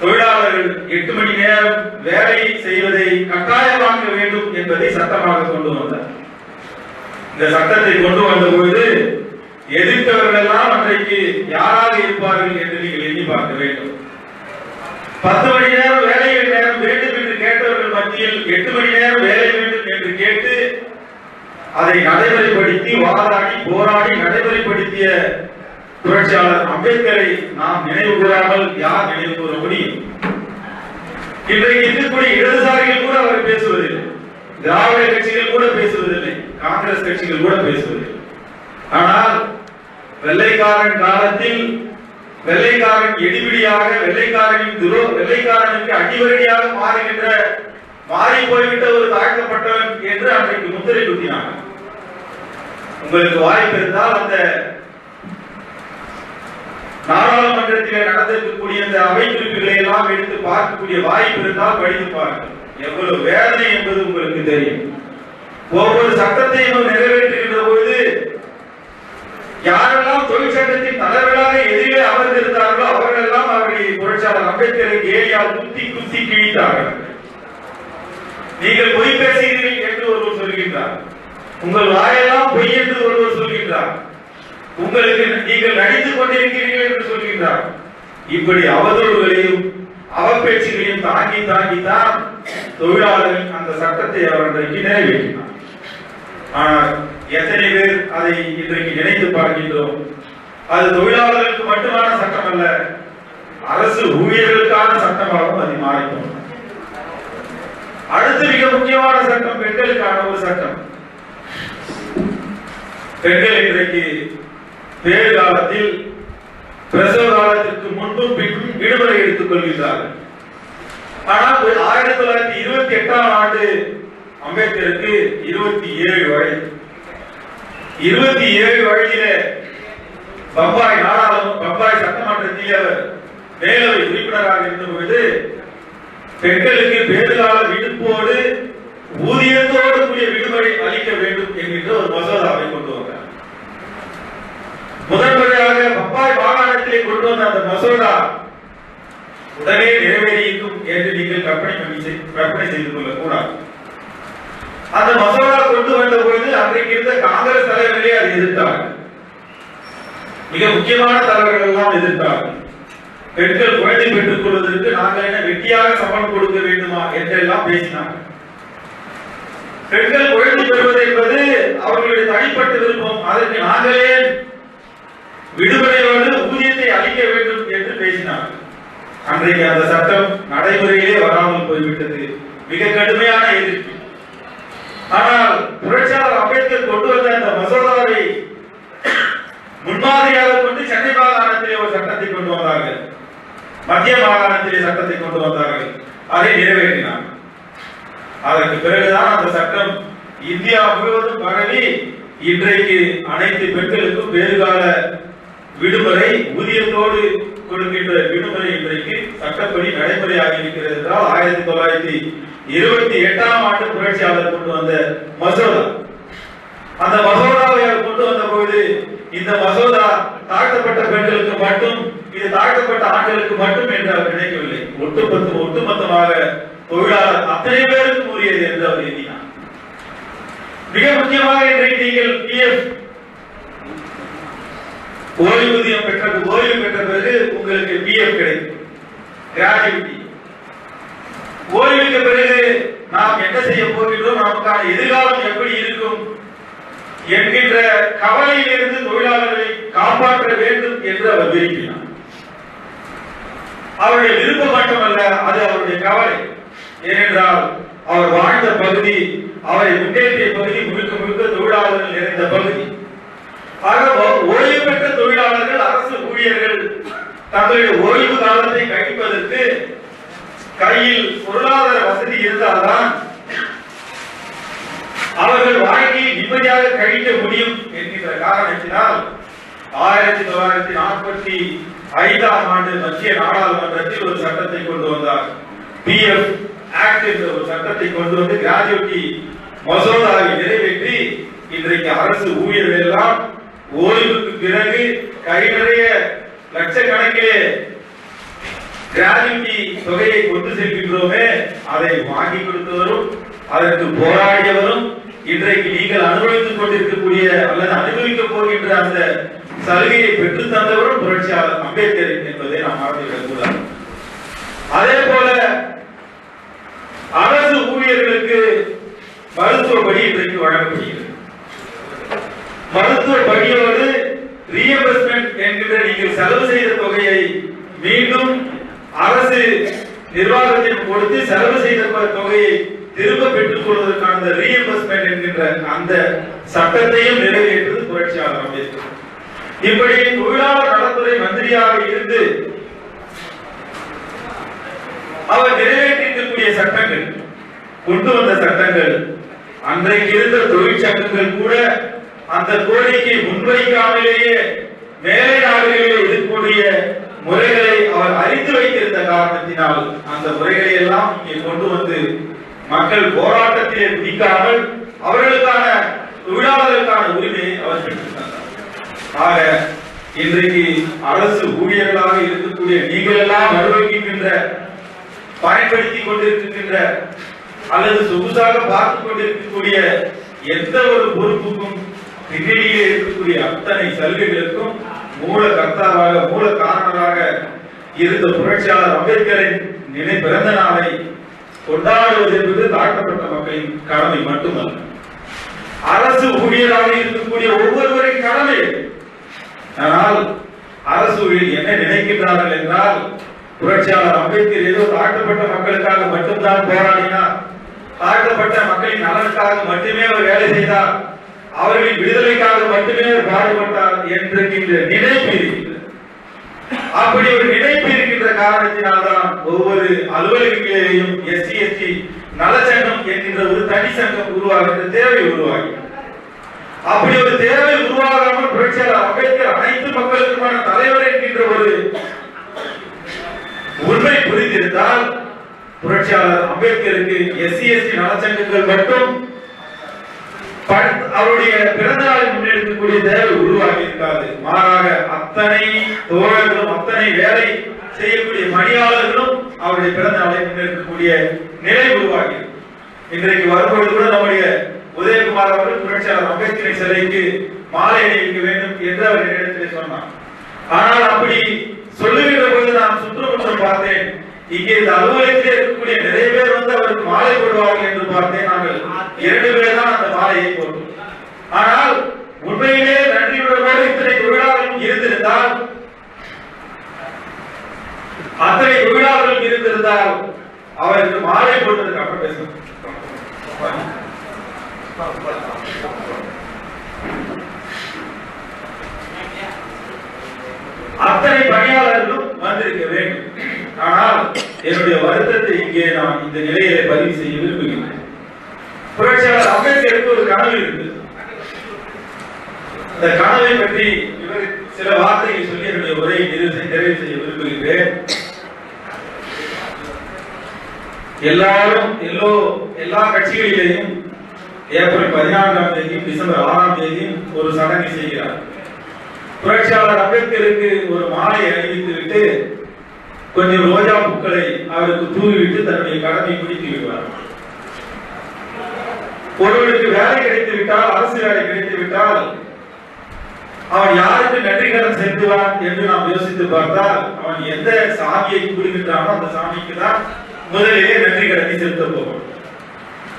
தொழிலாளர்கள் 8 மணி நேரம் வேலை செய்வதை கட்டாயமாக்க வேண்டும் என்பதை சட்டமாக கொண்டு வந்தார். இந்த சட்டத்தை கொண்டு வந்த பொழுது எதிர்த்தவர்கள் எல்லாம் அன்றைக்கு யாராக இருப்பார்கள் என்று நீங்கள் எண்ணி பார்க்க வேண்டும். 10 மணி நேரம் வேலை நேரம் வேண்டும் என்று கேட்டவர்கள் மத்தியில் 8 மணி நேரம் வேலை வேண்டும் என்று கேட்டு அதை நடைமுறைப்படுத்தி வாதாடி போராடி நடைமுறைப்படுத்திய புரட்சியாளர் அம்பேத்கரை நாம் நினைவு கூறாமல் யார் நினைவு கூற முடியும்? இன்றைக்கு இருக்கக்கூடிய இடதுசாரிகள் கூட அவர் பேசுவதில்லை, திராவிட கட்சிகள் கூட பேசுவதில்லை, காங்கிரஸ் கட்சிகள் கூட பேசுவதில்லை. ஆனால் வெள்ளைக்காரன் காலத்தில் வெள்ளைக்காரன் எடிபிடியாக, வெள்ளைக்காரனுக்கு அடிவரடியாக மாறி போய்விட்ட ஒரு தாழ்த்தப்பட்டவன் என்று அன்றைக்கு முத்திரை குத்தினாங்க. உங்களுக்கு வாய்ப்பு இருந்தால் அந்த நாடாளுமன்றத்தில் நடந்திருக்கக்கூடிய அந்த அவை குறிப்புகளை எல்லாம் எடுத்து பார்க்கக்கூடிய வாய்ப்பு இருந்தால் படித்து பாருங்கள். எவ்வளவு வேதனை என்பது உங்களுக்கு தெரியும். ஒவ்வொரு சட்டத்தையும் நிறைவேற்றுகின்ற போது யாரெல்லாம் தொழிற்சங்கத்தின் தலைவர்களாக எதிரே அமர்ந்திருந்தார்களோ அவர்கள் எல்லாம் அவருடைய புரட்சியாளர் அம்பேத்கரை கேலியால் குத்தி குத்தி கிழித்தார்கள். நீங்கள் பொய் பேசுகிறீர்கள் என்று ஒருவர் சொல்கின்றார், உங்கள் வாயெல்லாம் பொய் என்று ஒருவர் சொல்கின்றார், உங்களுக்கு நீங்கள் நடித்துக் கொண்டிருக்கிறீர்கள் என்று சொல்கின்றார். இப்படி அவதூறுகளையும் அவப்பேச்சுகளையும் தாங்கி தான் தொழிலாளர்கள் அந்த சட்டத்தை அவர்களுக்கு நிறைவேற்றினார். ஆனால் எத்தனை பேர் அதை இன்றைக்கு நினைத்து பார்க்கின்றோம்? அது தொழிலாளர்களுக்கு மட்டுமான சட்டம் அல்ல, அரசு ஊழியர்களுக்கான சட்டமாகவும் அது மாறிப்போம். அடுத்து மிக முக்கியமான சட்டம் பெண்களுக்கான ஒரு சட்டம். பெண்கள் இன்றைக்கு பேறு காலத்தில் பிரசவ காலத்திற்கு முன்பும் பின்பும் விடுமுறை எடுத்துக் கொள்கிறார்கள். ஆனால் 1928ஆம் ஆண்டு அம்பேத்கருக்கு 27 வயது. 27 வயதில பம்பாய் சட்டமன்றத்தில் அவர் மேலவை உறுப்பினராக இருந்தபோது பெண்களுக்கு பேறுகால விடுப்போடு ஊதியத்தோடு கூடிய விடுமுறை அளிக்க வேண்டும் என்கின்ற ஒரு மசோதாவை கொண்டு வந்தார். முதன்முறையாக பம்பாய் மாகாணத்திலே கொண்டு வந்த அந்த மசோதா உடனே நிறைவேறியிருக்கும் என்று நீங்கள் கற்பனை செய்து கொள்ளக்கூடாது. அந்த மசோதா கொண்டு வந்த பொழுது அன்றைக்கு இருந்த காங்கிரஸ் தலைவர்களே அதை எதிர்த்தார்கள். மிக முக்கியமான தலைவர்கள் எல்லாம் எதிர்த்தார்கள். பெண்கள் குழந்தை பெற்றுக் கொள்வதற்கு நாங்கள் என்ன வெட்டியாக சம்பளம் கொடுக்க வேண்டுமா என்றெல்லாம் பேசினார்கள். பெண்கள் குழந்தை பெறுவது என்பது அவர்களுடைய தனிப்பட்ட விருப்பம், அதற்கு நாங்களே விடுமுறையோடு ஊதியத்தை அளிக்க வேண்டும் என்று பேசினார்கள். அன்றைக்கு அந்த சட்டம் நடைமுறையிலே வராமல் போய்விட்டது. மிக கடுமையான எதிர்ப்பு. ஆனால் புரட்சியாளர் அம்பேத்கர் கொண்டு வந்த அந்த மசோதாவை முன்மாதிரியாக கொண்டு சென்னை மாகாணத்திலே ஒரு சட்டத்தை கொண்டு வந்தார்கள், மத்திய மாகாணத்திலே சட்டத்தை கொண்டு வந்தார்கள், அதை நிறைவேற்றினார். அதற்கு பிறகுதான் அந்த சட்டம் இந்தியா முழுவதும் பரவி இன்றைக்கு அனைத்து பெண்களுக்கும் பேறுகால விடுமுறை ஊதியத்தோடு கொடுக்கின்ற விடுமுறை இன்றைக்கு சட்டப்படி நடைமுறையாகி இருக்கிறது என்றால் 1928ஆம் ஆண்டு புரட்சியாளர் கொண்டு வந்த மசோதா. அந்த மசோதாவை கொண்டு வந்த போது இந்த மசோதா தாழ்த்தப்பட்ட பெண்களுக்கு மட்டும், இது தாழ்த்தப்பட்ட ஆண்களுக்கு மட்டும் என்று அவர் நினைக்கவில்லை. ஒட்டுமொத்தமாக தொழிலாளர் அத்தனை பேருக்கும் உரியது என்று அவர் எண்ணினார். மிக முக்கியமாக இன்றைக்கு நீங்கள் பிஎஃப் ஓய்வூதியம் ஓய்வு பெற்ற பிறகு உங்களுக்கு பிஎஃப் கிடைக்கும், கிராஜுவிட்டி. ஓய்வுக்கு பிறகு நாம் என்ன செய்ய போகிறோம், நமக்கான எதிர்காலம் எப்படி இருக்கும் என்கின்ற கவலையிலிருந்து தொழிலாளர்களை காப்பாற்ற வேண்டும் என்று அவர் விரும்பினார். அவருடைய விருப்பம் மட்டுமல்ல, அது அவருடைய கவலை. ஏனென்றால் அவர் வாழ்ந்த பகுதி, அவரை முன்னேற்றிய பகுதி முழுக்க முழுக்க தொழிலாளர்கள் நிறைந்த பகுதி. ஆக ஓய்வு பெற்ற தொழிலாளர்கள், அரசு ஊழியர்கள் தங்களுடைய ஓய்வு காலத்தை கழிப்பதற்கு கையில் பொருளாதார வசதி இருந்தால்தான் அவர்கள் வாழ்க்கையை நிம்மதியாக கழிக்க முடியும் என்கின்ற காரணத்தினால் 1945ஆம் ஆண்டு மத்திய நாடாளுமன்றத்தில் ஒரு சட்டத்தை கொண்டு வந்தார். பிஎஃப் ஆக்ட் என்ற ஒரு சட்டத்தை கொண்டு வந்து கிராஜுவிட்டி மசோதாவை நிறைவேற்றி இன்றைக்கு அரசு ஊழியர்கள் எல்லாம் ஓய்வுக்கு பிறகு கை நிறைய லட்சக்கணக்கிலே கிராஜுவிட்டி தொகையை கொண்டு செல்கின்றோமே, அதை வாங்கி கொடுத்தவரும் அதற்கு போராடியவரும் இன்றைக்கு நீங்கள் அனுபவித்துக் கொண்டிருக்கக்கூடிய அல்லது அனுபவிக்க போகின்ற அந்த சலுகையை பெற்று தந்தவரும் புரட்சியாளர் அம்பேத்கர் என்பதை நாம் மறந்துவிடக் கூடாது. அதே போல அரசு ஊழியர்களுக்கு மருத்துவ படி இன்றைக்கு வழங்கப்படுகிறது. மருத்துவ படியோடு ரீஎம்பர்ஸ்மெண்ட் என்கின்ற நீங்கள் செலவு செய்த தொகையை மீண்டும் அரசு நிர்வாகத்திற்கு கொடுத்து செலவு செய்த தொகையை திரும்ப பெற்றுக் கொள்வதற்கான ரீஎம்பர்ஸ்மெண்ட் என்கின்ற அந்த சட்டத்தையும் நிறைவேற்றுவது புரட்சியாளர் அம்பேத்கர். இப்படி தொழிலாளர் நலத்துறை மந்திரியாக இருந்து அவர் நிறைவேற்றிருக்கக்கூடிய சட்டங்கள், கொண்டு வந்த சட்டங்கள், அன்றைக்கு இருந்த தொழிற்சங்கங்கள் கூட அந்த கோரிக்கை முன்வைக்காமலேயே மேலை நாடுகளிலே இருக்கக்கூடிய முறைகளை அவர் அறிந்து வைத்திருந்த காரணத்தினால் அந்த முறைகளை எல்லாம் இங்கே கொண்டு வந்து மக்கள் போராட்டத்திலே பிடிக்காமல் அவர்களுக்கான தொழிலாளர்களுக்கான உரிமையை அவர் பெற்றிருந்தார். ஆக இன்றைக்கு அரசு ஊழியர்களாக இருக்கக்கூடிய நீங்கள் எல்லாம் நிர்வகிக்கின்ற, பயன்படுத்திக் கொண்டிருக்கின்ற அல்லது சொகுசாக பார்த்துக் கொண்டிருக்கக்கூடிய எந்த ஒரு பொறுப்புக்கும் பின்னணியிலே இருக்கக்கூடிய அத்தனை சலுகைகளுக்கும் மூல கர்த்தாவாக, மூல காரணராக இருந்த புரட்சியாளர் அம்பேத்கரின் பிறந்த நாளை கொண்டாடுவது என்பது தாழ்த்தப்பட்ட மக்களின் கடமை மட்டுமல்ல, அரசு ஊழியராக இருக்கக்கூடிய ஒவ்வொருவரின் கடமை. ஆனால் அரசு ஊழியர் என்ன நினைக்கின்றார்கள் என்றால், புரட்சியாளர் அம்பேத்கர் ஏதோ தாழ்த்தப்பட்ட மக்களுக்காக மட்டும்தான் போராடினார், தாழ்த்தப்பட்ட மக்களின் நலனுக்காக மட்டுமே அவர் வேலை செய்தார், அவர்களின் விடுதலைக்காக மட்டுமே பாடுபட்டார் என்கின்ற நினைப்பு இருக்கிறது. அப்படி ஒரு நினைப்பு இருக்கின்ற காரணத்தினால்தான் ஒவ்வொரு அலுவலகங்களிலேயும் எஸ்சி எஸ்டி நலச்சங்கம் என்கின்ற ஒரு தனி சங்கம் உருவாகின்ற தேவை உருவாகி, அப்படி ஒரு தேவை உருவாகாமல் புரட்சியாளர் அம்பேத்கர் அனைத்து மக்களுக்குமான தலைவர் என்கின்ற ஒரு உண்மை புரிந்திருந்தால் புரட்சியாளர் அம்பேத்கருக்கு எஸ்சி எஸ்டி நலச்சங்கங்கள் மட்டும் அவருடைய பிறந்த நாளை முன்னெடுக்கக்கூடிய தேவை உருவாகி இருக்காது. மாறாக அத்தனை தோழர்களும், அத்தனை வேலை செய்யக்கூடிய பணியாளர்களும் அவருடைய பிறந்த நாளை முன்னெடுக்கக்கூடிய நிலை உருவாகி, இன்றைக்கு வரும்பொழுது கூட நம்முடைய உதயகுமார் அவர்கள் புரட்சியாளர் அம்பேத்கரின் சிலைக்கு மாலை அணிவிக்க வேண்டும் என்று அவர் இடத்திலே சொன்னார். ஆனால் அப்படி சொல்லுகின்ற போது நான் சுற்றுமுற்றம் பார்த்தேன், இங்கே இந்த அலுவலகத்தில் இருக்கக்கூடிய நிறைய பேர் வந்து அவருக்கு மாலை போடுவார்கள் என்று பார்த்தேன். நாங்கள் 2 பேர் தான் அந்த மாலையை போட்டோம். ஆனால் உண்மையிலே நன்றியுடனோடு இத்தனை தொழிலாளர்கள் இருந்திருந்தால், அத்தனை தொழிலாளர்கள் இருந்திருந்தால் அவருக்கு மாலை போட்டதுக்கு அப்புறம் பேசணும். அத்தனை பணியாளர்களும் வந்திருக்க வேண்டும். ஆனால் என்னுடைய வருத்தத்தை இங்கே நான் இந்த நிலையை பதிவு செய்ய விரும்புகிறேன். புரட்சியாளர் அம்பேத்கருக்கு ஒரு கனவு இருக்கு. அந்த கனவை பற்றி இவர் சில வார்த்தைகளை சொல்லி என்னுடைய உரையை நிறைவு செய்ய விரும்புகிறேன். எல்லா கட்சிகளிலேயும் ஏப்ரல் 14ஆம் தேதியும் டிசம்பர் 6ஆம் தேதியும் ஒரு சடங்கை செய்கிறார். புரட்சியாளர் அம்பேத்கருக்கு ஒரு மாலை அணிவித்து விட்டு கொஞ்சம் ரோஜா பூக்களை அவருக்கு தூவிவிட்டு தன்னுடைய கடமை முடித்து விடுவார். ஒருவருக்கு வேலை கிடைத்து விட்டால், அரசு வேலை கிடைத்து விட்டால் அவன் யாருக்கு நன்றி கடன் செலுத்துவான் என்று நாம் யோசித்து பார்த்தால், அவன் எந்த சாமியை கும்பிடுகின்றானோ அந்த சாமிக்கு தான் முதலிலே நன்றி கடனை செலுத்த போவான்.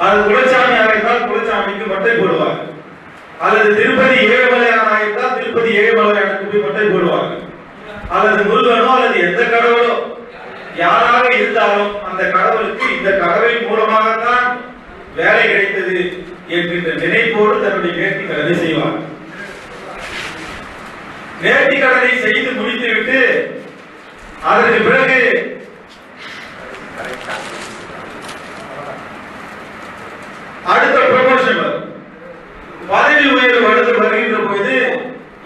அது குலசாமியாக இருந்தால் குலசாமிக்கு மட்டை போடுவார், அல்லது திருப்பதி ஏழுமலையானா இருந்தால் திருப்பதி ஏழுமலையானுக்கு போய் மட்டை போடுவார்கள், அல்லது முருகனோ அல்லது எந்த கடவுளோ யாராக இருந்தாலும் அந்த கடவுளுக்கு இந்த கடவுளின் மூலமாகத்தான் வேலை கிடைத்தது என்கின்ற நினைப்போடு தன்னுடைய நேர்த்தி கடனை செய்வார். நேர்த்தி கடனை செய்து முடித்துவிட்டு அதற்கு பிறகு அடுத்த ப்ரமோஷன் வரும். பதவி உயர்வு வருகின்ற போது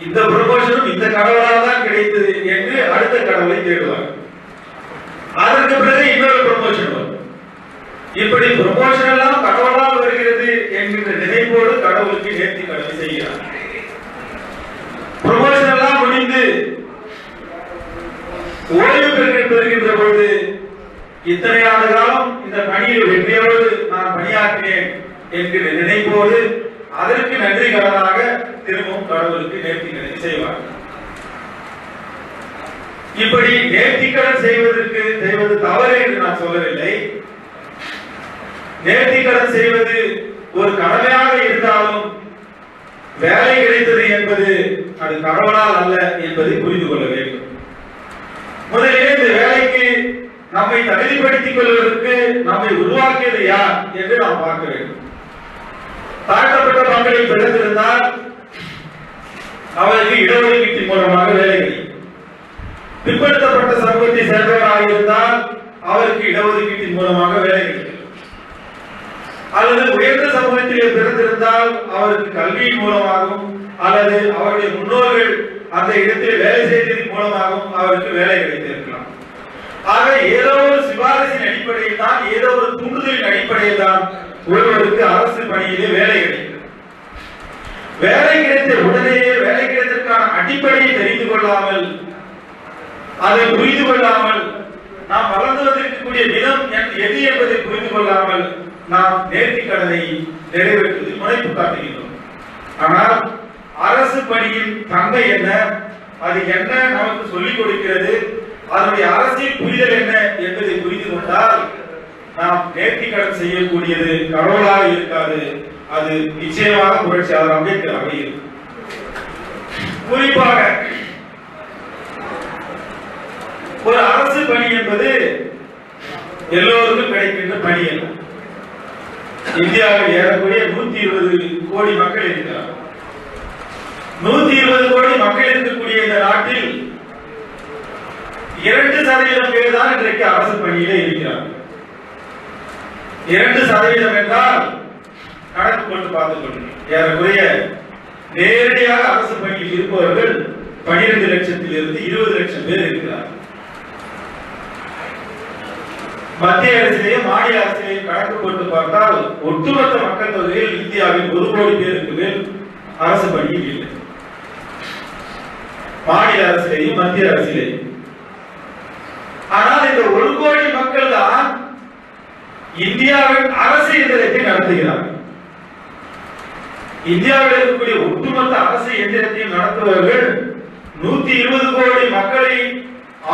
இந்த ப்ரமோஷனும் இந்த கடவுளால் தான் கிடைத்தது என்று அடுத்த கடவுளை தேடுவார். அதற்கு பிறகு இன்னொரு ப்ரமோஷன் வரும். இப்படி ப்ரமோஷன் எல்லாம் கடவுளால் வருகிறது என்கின்ற நினைப்போடு கடவுளுக்கு நேர்த்தி கடனை செய்கிறார். ப்ரமோஷன் எல்லாம் முடிந்து ஓய்வு பெறுகின்ற பொழுது இத்தனை ஆண்டு காலம் இந்த பணியில் வெற்றியோடு நான் பணியாற்றினேன் என்கிற நினைப்போடு அதற்கு நன்றி கடனாக திரும்பவும் கடவுளுக்கு நேர்த்தி கடன் செய்வார். இப்படி நேர்த்தி கடன் செய்வது தவறு என்று நான் சொல்லவில்லை. நேர்த்தி கடன் செய்வது ஒரு கடமையாக இருந்தாலும் வேலை கிடைத்தது என்பது அது கடவுளால் அல்ல என்பதை புரிந்து கொள்ள வேண்டும். முதலிலே இந்த வேலைக்கு நம்மை நம்மை தகுதிப்படுத்திக் கொள்வதற்கு நம்மை உருவாக்கியது யார் என்று நாம் பார்க்க வேண்டும். தாழ்த்தப்பட்ட மக்களை பிறந்திருந்தால் அவருக்கு இடஒதுக்கீட்டின் மூலமாக வேலை கிடைக்கும். பிற்படுத்தப்பட்ட சமூகத்தை சேர்ந்தவராக இருந்தால் அவருக்கு இடஒதுக்கீட்டின் மூலமாக வேலை கிடைக்கும். அல்லது உயர்ந்த சமூகத்திலே பிறந்திருந்தால் அவருக்கு கல்வியின் மூலமாகவும் அல்லது அவருடைய முன்னோர்கள் அந்த இடத்தில் வேலை செய்ததன் மூலமாகவும் அவருக்கு வேலை கிடைத்திருக்கலாம். ஆக ஏதோ ஒரு சிபாரிசின் அடிப்படையில் தான், ஏதோ ஒரு தூண்டுதலின் அடிப்படையில் தான் ஒருவருக்கு அரசு பணியிலே வேலை கிடைக்கிறது. வேலை கிடைத்த உடனேயே வேலை கிடைத்ததற்கான அடிப்படையை தெரிந்து கொள்ளாமல், அதை புரிந்து கொள்ளாமல், நாம் வளர்ந்து வந்திருக்கக்கூடிய விதம் எது என்பதை புரிந்து கொள்ளாமல் நாம் நேர்த்திக் கடனை நிறைவேற்றுவதில் முனைப்பு காட்டுகின்றோம். ஆனால் அரசு பணியின் தன்மை என்ன, அது என்ன நமக்கு சொல்லிக் கொடுக்கிறது, அதனுடைய அரசியல் புரிதல் என்ன என்பதை புரிந்து கொண்டால் நாம் நேர்த்திக் கடன் செய்யக்கூடியது கடவுளாக இருக்காது, அது நிச்சயமாக புரட்சியாளர் அம்பேத்கராக இருக்கும். குறிப்பாக ஒரு அரசு பணி என்பது எல்லோருக்கும் கிடைக்கின்ற பணி அல்ல. இந்தியாவில் ஏறக்குறைய 120 கோடி மக்கள் இருக்கிறார். 120 கோடி மக்கள் இருக்கக்கூடிய இந்த நாட்டில் 2% பேர் தான் இன்றைக்கு அரசு பணியிலே இருக்கிறார்கள். 2% என்றால் கணக்கு கொண்டு பார்த்துக் கொள்ளுங்கள். ஏறக்குறைய நேரடியாக அரசு பணியில் இருப்பவர்கள் 12 லட்சத்திலிருந்து 20 லட்சம் பேர் இருக்கிறார்கள். மத்திய அரசிலேயும் மாநில அரசிலேயும் கணக்கு போட்டு பார்த்தால் ஒட்டுமொத்த மக்கள் தொகையில் இந்தியாவில் 1 கோடி பேருக்கு மேல் அரசு பணியில் இல்லை. மாநில அரசிலேயும் மத்திய அரசிலேயும். ஆனால் இந்த 1 கோடி மக்கள் தான் இந்தியாவின் அரசு எந்திரத்தை நடத்துகிறார்கள். இந்தியாவில் இருக்கக்கூடிய ஒட்டுமொத்த அரசு எந்திரத்தையும் நடத்துபவர்கள் 120 கோடி மக்களை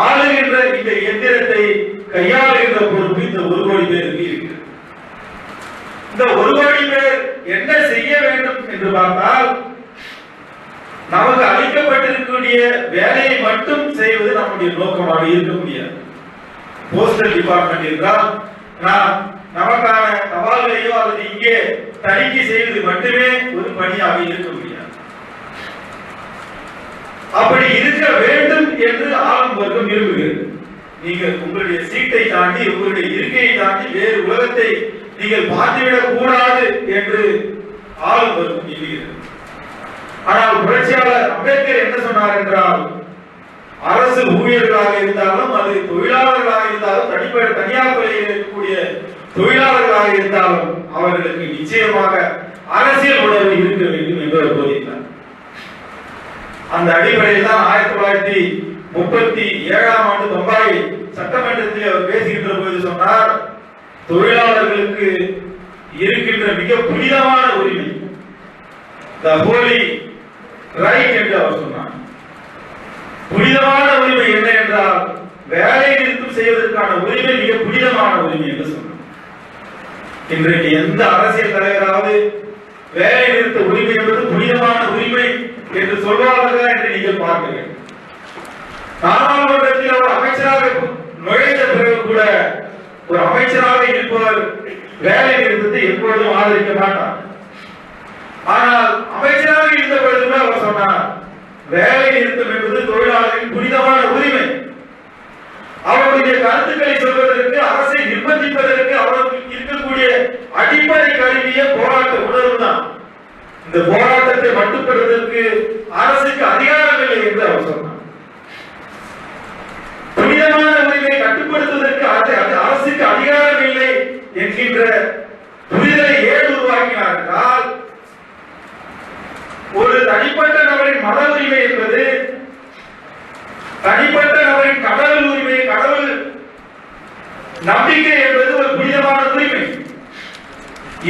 ஆளுகின்ற இந்த எந்திரத்தை கையாளுகின்ற பொறுப்பு இந்த 1 கோடி பேருக்கு இருக்கிறது. இந்த 1 கோடி பேர் என்ன செய்ய வேண்டும் என்று பார்த்தால், நமக்கு அளிக்கப்பட்டிருக்கக்கூடிய வேலையை மட்டும் செய்வது நம்முடைய நோக்கமாக இருக்க முடியாது. போஸ்டல் டிபார்ட்மெண்ட் என்றால் நாம் நமக்கான தபால்களையோ அல்லது இங்கே தணிக்கை செய்வது மட்டுமே ஒரு பணியாக இருக்க முடியாது. அப்படி இருக்க வேண்டும் என்று ஆளும் வர்க்கம் விரும்புகிறது. நீங்கள் உங்களுடைய சீட்டை தாண்டி, உங்களுடைய இருக்கையை தாண்டி வேறு உலகத்தை நீங்கள் பார்த்துவிடக் கூடாது என்று ஆளும் வர்க்கம் எண்ணுகிறது. ஆனால் புரட்சியாளர் அம்பேத்கர் என்ன சொன்னார் என்றால், அரசு ஊழியர்களாக இருந்தாலும், அது தொழிலாளர்களாக இருந்தாலும், தனியார் துறையில் இருக்கக்கூடிய தொழிலாளர்களாக இருந்தாலும் அவர்களுக்கு நிச்சயமாக அரசியல் உணர்வு இருக்க வேண்டும் என்று போதித்தார். அந்த அடிப்படையில் தான் 1937ஆம் ஆண்டு பம்பாய் சட்டமன்றத்தில் அவர் பேசுகின்ற போது சொன்னார், தொழிலாளர்களுக்கு இருக்கின்ற மிக புனிதமான உரிமை, the holy right என்று அவர் சொன்னார். புனிதமான உரிமை என்ன என்றால், வேலை நிறுத்தம் செய்வதற்கான உரிமை மிக புனிதமான உரிமை என்று சொன்னார். இன்றைக்கு எந்த அரசியல் தலைவராவது வேலை நிறுத்த உரிமை என்பது புனிதமான உரிமை என்று சொல்வார்களா என்று நீங்கள் பார்க்க வேண்டும். நாடாளுமன்றத்தில் ஒரு அமைச்சராக நுழைந்த பிறகு கூட ஒரு அமைச்சராக இருப்பவர் வேலை நிறுத்தத்தை எப்பொழுதும் ஆதரிக்க மாட்டார். ஆனால் அமைச்சராக இருந்த பொழுதுமே அவர் சொன்னார், வேலை நிறுத்தம் என்பது தொழிலாளர்களின் புனிதமான உரிமை. அவருடைய கருத்துக்களை சொல்வதற்கு, அரசை நிர்பந்திப்பதற்கு அவருக்கு இருக்கக்கூடிய அடிப்படை கருவிய போராட்ட உணர்வு தான். இந்த போராட்டத்தை மட்டுப்படுவதற்கு அரசுக்கு அதிகாரம் இல்லை என்று அவர் சொன்னார். புனிதமான உரிமை கட்டுப்படுத்துவதற்கு அரசுக்கு அதிகாரம் இல்லை என்கின்ற புரிதலை ஏன் உருவாக்கினார் என்றால், ஒரு தனிப்பட்ட நபரின் மத உரிமை என்பது தனிப்பட்ட நபரின் கடவுள் உரிமை, கடவுள் நம்பிக்கை என்பது ஒரு புனிதமான உரிமை.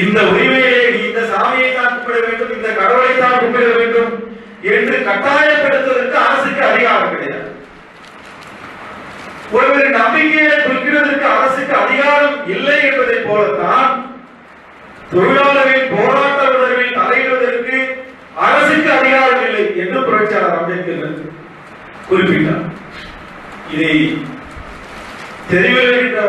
இந்த உரிமையை நீ இந்த சாமியை தான் கும்பிட வேண்டும், இந்த கடவுளை தான் கும்பிட வேண்டும் என்று கட்டாயப்படுத்துவதற்கு அரசுக்கு அதிகாரம் கிடையாது. ஒருவரு நம்பிக்கையை குறிப்பிடுவதற்கு அரசுக்கு அதிகாரம் இல்லை என்பதை போலத்தான் தொழிலாளர்களின் போராட்ட உணர்வில் தலையிடுவதற்கு அரசுக்கு அதிகாரம் இல்லை என்று புரட்சியாளர் அம்பேத்கர் குறிப்பிட்டார். இதை தெரிவிக்கின்ற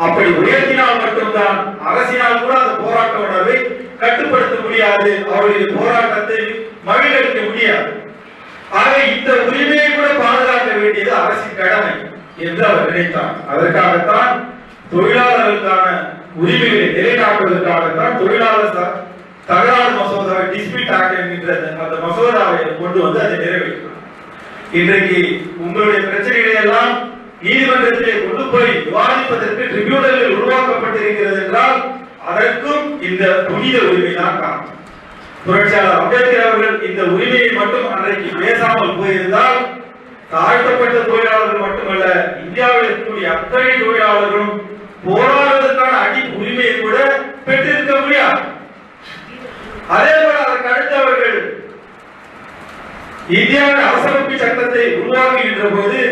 அப்படி உயர்த்தினால் மட்டும்தான் அரசினால் கூட அந்த போராட்ட உணர்வை கட்டுப்படுத்த முடியாது, அவருடைய போராட்டத்தை மகிழ்விக்க முடியாது. ஆக இந்த உரிமையை கூட பாதுகாக்க வேண்டியது அரசின் கடமை என்று அவர் நினைத்தார். அதற்காகத்தான் தொழிலாளர்களுக்கான உரிமைகளை நிலைநாட்டுவதற்காகத்தான் தொழிலாளர் தகராறு மசோதாவை டிஸ்பியூட் ஆக்ட் என்கின்ற அந்த மசோதாவை கொண்டு வந்து அதை நிறைவேற்றினார். இன்றைக்கு உங்களுடைய பிரச்சனைகளை எல்லாம் நீதிமன்றத்திலே கொண்டு போய் விவாதிப்பதற்கு ட்ரிபியூனல்கள் உருவாக்கப்பட்டிருக்கிறது என்றால் அதற்கும் இந்த புனித உரிமை தான் காரணம். புரட்சியாளர் அம்பேத்கர் அவர்கள் இந்த உரிமையை மட்டும் அன்றைக்கு பேசாமல் போயிருந்தால் தாழ்த்தப்பட்ட தொழிலாளர்கள் மட்டுமல்ல, இந்தியாவில் இருக்கக்கூடிய அத்தனை தொழிலாளர்களும் போராடுவதற்கான அடி உரிமையை கூட பெற்றிருக்க முடியாது. அதே போல அதற்கு அடுத்தவர்கள் இந்தியாவின் அரசமைப்பு சட்டத்தை உருவாக்குகின்ற போது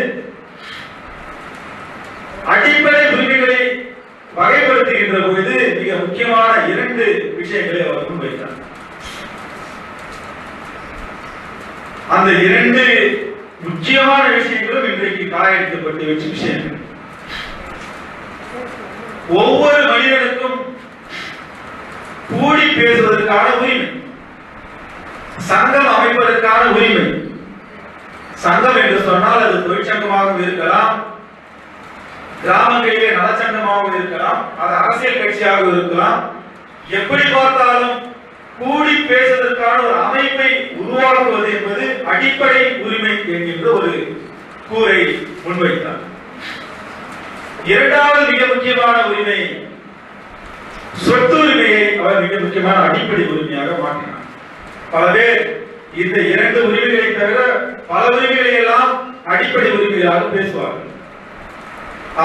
அடிப்படை உரிமைகளை வகைப்படுத்துகின்ற போது மிக முக்கியமான 2 விஷயங்களை அவர் முன்வைத்தார். அந்த 2 முக்கியமான விஷயங்களும் இன்றைக்கு காயெடுக்கப்பட்டு வச்ச விஷயங்கள். ஒவ்வொரு மனிதனுக்கும் கூடி பேசுவதற்கான உரிமை, சங்கம் அமைப்பதற்கான உரிமை. சங்கம் என்று சொன்னால் அது தொழிற்சங்கமாக இருக்கலாம், கிராமங்களிலே நலச்சங்கமாக இருக்கலாம், அது அரசியல் கட்சியாக இருக்கலாம். எப்படி பார்த்தாலும் கூடி பேசுவதற்கான ஒரு அமைப்பை உருவாக்குவது என்பது அடிப்படை உரிமை என்கின்ற ஒரு கூரை முன்வைத்தார். இரண்டாவது மிக முக்கியமான உரிமை சொத்து உரிமையை அவர் மிக முக்கியமான அடிப்படை உரிமையாக மாற்றினார். பல பேர் இந்த 2 உரிமைகளை தவிர பல உரிமைகளை எல்லாம் அடிப்படை உரிமைகளாக பேசுவார்கள்.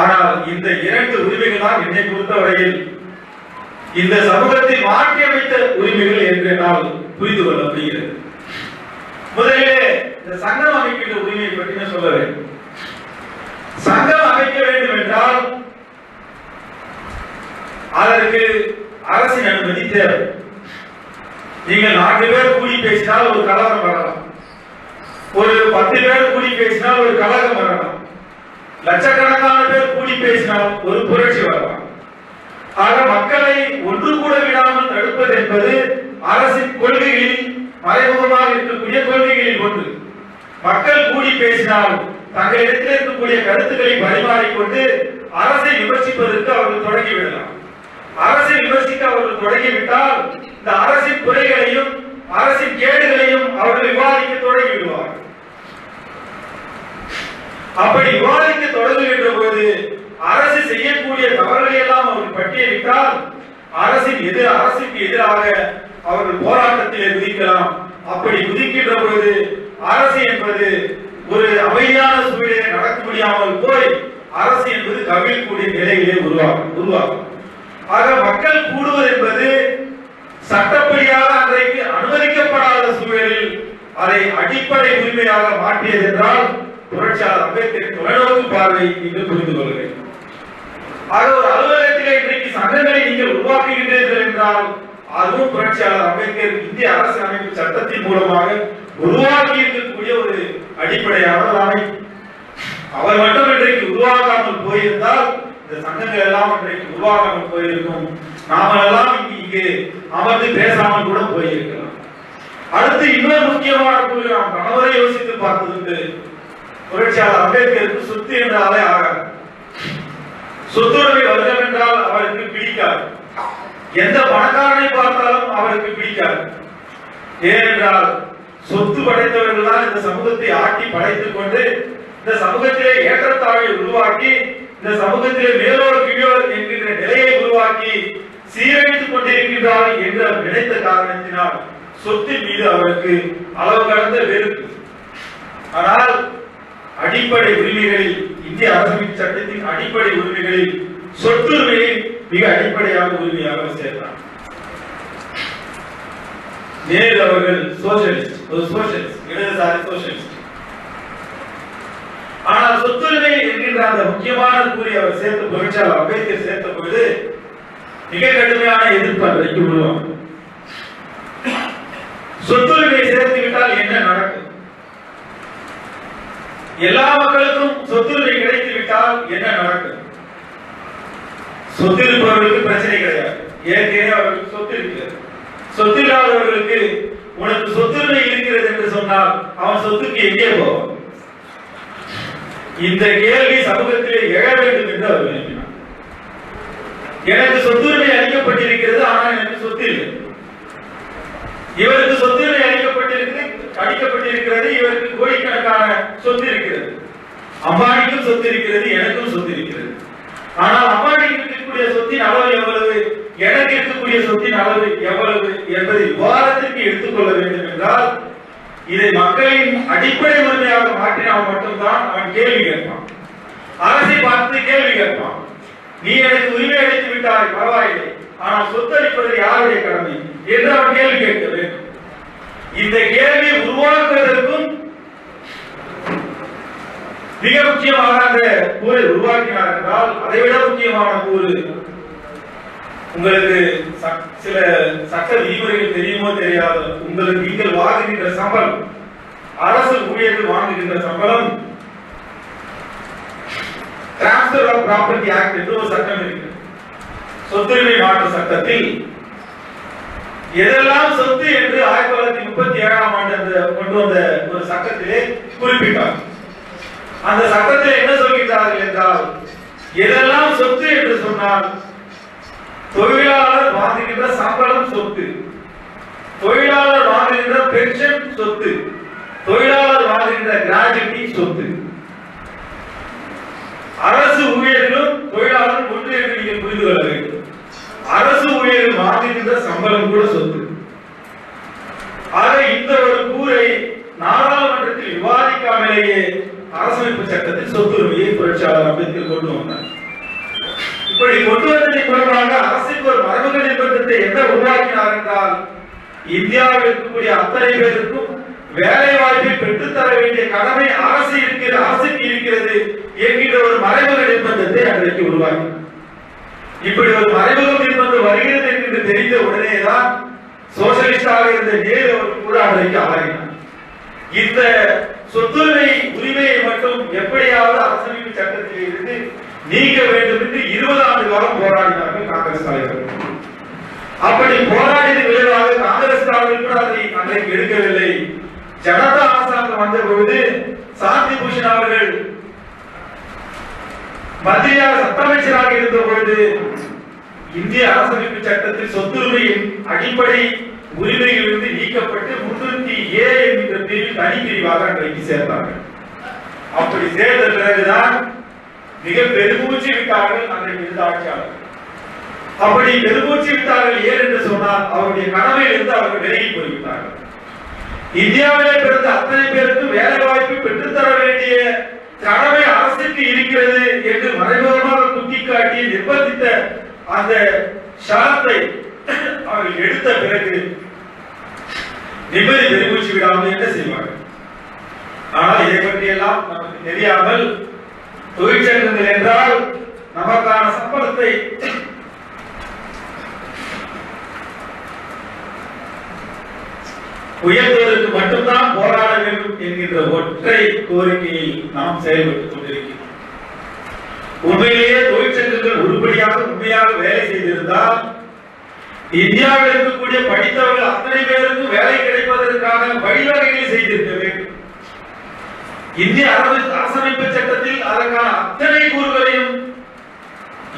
ஆனால் இந்த 2 உரிமைகள் தான் என்னை பொறுத்தவரையில் இந்த சமூகத்தை மாற்றியமைத்த உரிமைகள் என்று என்னால் புரிந்து கொள்ள முடிகிறது. முதலிலே இந்த சங்கம் அமைக்கின்ற உரிமையை பற்றி நான் சொல்ல வேண்டும். சங்கம் அமைக்க வேண்டும் என்றால் அதற்கு அரசின் அனுமதி தேவை. நீங்கள் 4 பேர் கூடி பேசினால் ஒரு கலகம் வரலாம், ஒரு 10 பேர் கூடி பேசினால் ஒரு கலகம் வரலாம், லட்சக்கணக்கான பேர் கூடி பேசினால் ஒரு புரட்சி வரலாம். ஆக மக்களை ஒன்று கூட விடாமல் தடுப்பது என்பது அரசின் கொள்கைகளில் மறைமுகமாக இருக்கக்கூடிய கொள்கைகளில் ஒன்று. மக்கள் கூடி பேசினால் தங்களிடத்தில் இருக்கக்கூடிய கருத்துக்களை பரிமாறிக்கொண்டு அரசை விமர்சிப்பதற்கு அவர்கள் தொடங்கிவிடலாம். அரசை விமர்சிக்க அவர்கள் தொடங்கிவிட்டால் இந்த அரசின் குறைகளையும் அரசின் கேடுகளையும் அவர்கள் விவாதிக்க தொடங்கிவிடுவார்கள். அப்படி விவாதிக்க தொடங்குகின்ற போது அரசு செய்யக்கூடிய தவறுகளை எல்லாம் அவர்கள் பட்டியலிட்டால் அரசுக்கு எதிராக அவர்கள் போராட்டத்திலே குதிக்கலாம். அப்படி குதிக்கின்ற போது அரசு என்பது ஒரு அமைதியான சூழ்நிலை நடக்க முடியாமல் போய் அரசு என்பது கவிழக்கூடிய நிலையிலே உருவாகும். ஆக மக்கள் கூடுவது என்பது சட்டப்படியாக அன்றைக்கு அனுமதிக்கப்படாத சூழலில் அதை அடிப்படை உரிமையாக மாற்றியது என்றால் புரட்சியாளர் அம்பேத்கர் தொலைநோக்கு பார்வை என்று புரிந்து கொள்ள வேண்டும். ஆக ஒரு அலுவலகத்திலே இன்றைக்கு சங்கங்களை நீங்கள் உருவாக்குகின்றீர்கள் என்றால் அதுவும் புரட்சியாளர் அம்பேத்கர் இந்திய அரசு அமைப்பு சட்டத்தின் மூலமாக உருவாக்கி இருக்கக்கூடிய ஒரு அடிப்படையான ஒரு அமைப்பு. அவர் மட்டும் இன்றைக்கு உருவாக்காமல் போயிருந்தால் இந்த சங்கங்கள் எல்லாம் இன்றைக்கு உருவாகாமல் போயிருக்கும், நாமெல்லாம் இங்கு அமர்ந்து பேசாமல் கூட போயிருக்கலாம். அடுத்து இன்னொரு முக்கியமான கூறு நாம் கணவரை யோசித்து பார்த்ததுண்டு. புரட்சியாளர் அம்பேத்கருக்கு சொத்து என்றாலே ஆகாது, சொத்துடைமை வர்க்கம் என்றால் அவருக்கு பிடிக்காது, எந்த பணக்காரனை பார்த்தாலும் அவருக்கு பிடிக்காது. ஏனென்றால் சொத்து படைத்தவர்கள் தான் இந்த சமூகத்தை ஆட்டி படைத்துக் கொண்டு இந்த சமூகத்திலே ஏற்றத்தாழ்வை உருவாக்கி இந்த சமூகத்திலே மேலோர் கீழோர் என்கின்ற நிலையை உருவாக்கி சீரழித்துக் கொண்டிருக்கின்றார்கள் என்று நினைத்த காரணத்தினால் சொத்தின் மீது அவருக்கு அளவு கடந்த வெறுப்பு. ஆனால் அடிப்படை உரிமைகளில் இந்திய அரசமைப்பு சட்டத்தின் அடிப்படை உரிமைகளில் சொத்துரிமையை மிக அடிப்படையாக உரிமையாக சேர்த்தார். நேரு அவர்கள் சோசியலிஸ்ட், இடதுசாரி சோசியலிஸ்ட். ஆனால் சொத்துரிமை என்கின்ற அந்த முக்கியமான கூறி அவர் சேர்த்து புரட்சியாளர் அம்பேத்கர் சேர்த்த பொழுது மிக கடுமையான எதிர்ப்பு அன்றைக்கு உருவாகும். சொத்துரிமையை சேர்த்து விட்டால் என்ன நடக்கும்? எல்லா மக்களுக்கும் சொத்துரிமை கிடைத்து விட்டால் என்ன நடக்கும்? சொத்து இருப்பவர்களுக்கு பிரச்சனை கிடையாது, ஏற்கனவே அவர்களுக்கு சொத்து இருக்கிறது. சொத்து இல்லாதவர்களுக்கு உனக்கு சொத்துரிமை இருக்கிறது என்று சொன்னால் அவன் சொத்துக்கு எங்கே போவான்? இந்த கேள்வி சமூகத்திலே எழ வேண்டும் என்று அவர் விரும்பினார். எனக்கு சொத்துரிமை அளிக்கப்பட்டிருக்கிறது, ஆனால் எனக்கு சொத்து இல்லை. இவருக்கு சொத்துரிமை அளிக்கப்பட்டிருக்கிறது, இவருக்கு கோடிக்கணக்கான சொத்து இருக்கிறது. அம்பானிக்கும் சொத்து இருக்கிறது, எனக்கும் சொத்து இருக்கிறது. ஆனால் அம்பானிக்கு இருக்கக்கூடிய சொத்தின் அளவு எவ்வளவு, எனக்கு இருக்கக்கூடிய சொத்தின் அளவு எவ்வளவு என்பதை விவாதத்திற்கு எடுத்துக்கொள்ள வேண்டும் என்றால் இதை மக்களின் அடிப்படை உரிமையாக மாற்றினால் மட்டும்தான் அவன் கேள்வி கேட்பான். அரசை பார்த்து கேள்வி கேட்பான். நீ எனக்கு உரிமை அளித்து விட்டாய், பரவாயில்லை, ஆனால் சொத்தளிப்பது யாருடைய கடமை என்று அவன் கேள்வி கேட்க வேண்டும். இந்த கேள்வி உருவாக்குவதற்கும் மிக முக்கியமான அந்த கூரை உருவாக்கினார் என்றால் அதைவிட முக்கியமான கூறு, உங்களுக்கு சில சட்ட விதிமுறைகள் தெரியுமோ தெரியாது, உங்களுக்கு நீங்கள் வாங்குகின்ற சம்பளம், அரசு ஊழியர்கள் வாங்குகின்ற சம்பளம் டிரான்ஸ்பர் ஆஃப் ப்ராப்பர்ட்டி ஆக்ட் என்று ஒரு சட்டம் இருக்கு. சொத்துரிமை மாற்ற சட்டத்தில் எதெல்லாம் சொத்து என்று 1937ஆம் ஆண்டு கொண்டு வந்த ஒரு சட்டத்திலே குறிப்பிட்டார். அந்த சட்டத்தில் என்ன சொல்கிறார்கள் என்றால், எதெல்லாம் சொத்து என்று சொன்னால் தொழிலாளர் வாங்குகின்ற சம்பளம் சொத்து, தொழிலாளர் வாங்குகின்ற பென்ஷன் சொத்து, தொழிலாளர் வாங்குகின்ற கிராஜுவிட்டி சொத்து. அரசு ஊழியர்களும் தொழிலாளர் ஒன்று என்று நீங்கள் புரிந்து கொள்ள வேண்டும். அரசு ஊழியர்கள் வாங்குகின்ற சம்பளம் கூட சொத்து. ஆக இந்த ஒரு கூரை நாடாளுமன்றத்தில் விவாதிக்காமலேயே அரசமைப்பு சட்டத்தில் சொத்துரிமையை புரட்சியாளர் அம்பேத்கர் கொண்டு வந்தார். இப்படி கொண்டு வந்ததின் மூலமாக அரசுக்கு ஒரு மரபு நிர்பந்தத்தை என்ன உருவாக்கினார் என்றால், இந்தியாவில் இருக்கக்கூடிய அத்தனை பேருக்கும் வேலை வாய்ப்பை பெற்றுத்தர வேண்டிய கடமை அரசுக்கு இருக்கிறது என்கின்ற ஒரு மறைமுக நிர்பந்தத்தை அன்றைக்கு உருவாக்கினார். இப்படி ஒரு மறைமுக நிர்பந்தம் வருகிறது என்று தெரிந்த உடனேதான் சோசியலிஸ்டாக இருந்த நேரு அவர்கள் கூட அன்றைக்கு அலறினார். இந்த சொத்துரிமை உரிமையை மட்டும் எப்படியாவது அரசமைப்பு சட்டத்தில் இருந்து நீக்க வேண்டும் என்று 20 ஆண்டு காலம் போராடினார்கள் காங்கிரஸ் தலைவர்கள். அப்படி போராடியது விளைவாக காங்கிரஸ் தலைவர்கள் கூட அதை அன்றைக்கு எடுக்கவில்லை. ஜனதா அரசாங்கம் வந்த பொழுது சாந்தி பூஷன் அவர்கள் மத்திய சட்ட அமைச்சராக இருந்த பொழுது இந்திய அரசமைப்பு சட்டத்தில் சொத்துரிமையின் அடிப்படை உரிமைகளிலிருந்து நீக்கப்பட்டு 300A என்கிற பிரிவில் தனி பிரிவாக அன்றைக்கு சேர்த்தார்கள். அப்படி சேர்ந்த பிறகுதான் மிக பெருமூச்சு விட்டார்கள் அன்றைக்கு இருந்த ஆட்சியாளர்கள். அப்படி பெருமூச்சு விட்டார்கள் ஏன் என்று சொன்னால் அவருடைய கடமையிலிருந்து அவர்கள் விலகி போய்விட்டார்கள். இந்தியாவிலே பிறந்த அத்தனை பேருக்கும் வேலை வாய்ப்பு பெற்றுத்தர வேண்டிய கடமை அரசுக்கு இருக்கிறது என்று மறைமுகமாக குத்திக்காட்டி நிர்பந்தித்த அந்த ஷரத்தை அவர்கள் எடுத்த பிறகு நிம்மதி பெருமூச்சு விடாமல் என்ன செய்வார்கள்? ஆனால் இதை பற்றி எல்லாம் நமக்கு தெரியாமல் தொழிற்சங்கங்கள் என்றால் நமக்கான சம்பளத்தை உயர்த்துவதற்கு மட்டும்தான் போராட வேண்டும் என்கின்ற ஒற்றை கோரிக்கையை நாம் செயல்பட்டுக் கொண்டிருக்கிறோம். உண்மையிலேயே தொழிற்சங்கங்கள் உருப்படியாக உண்மையாக வேலை செய்திருந்தால் இந்தியாவில் இருக்கக்கூடிய படித்தவர்கள் அத்தனை பேருக்கும் வேலை கிடைப்பதற்கான வழிவகைகளை செய்திருக்க வேண்டும். இந்திய அரசமைப்பு சட்டத்தில் அதற்கான அத்தனை கூறுகளையும்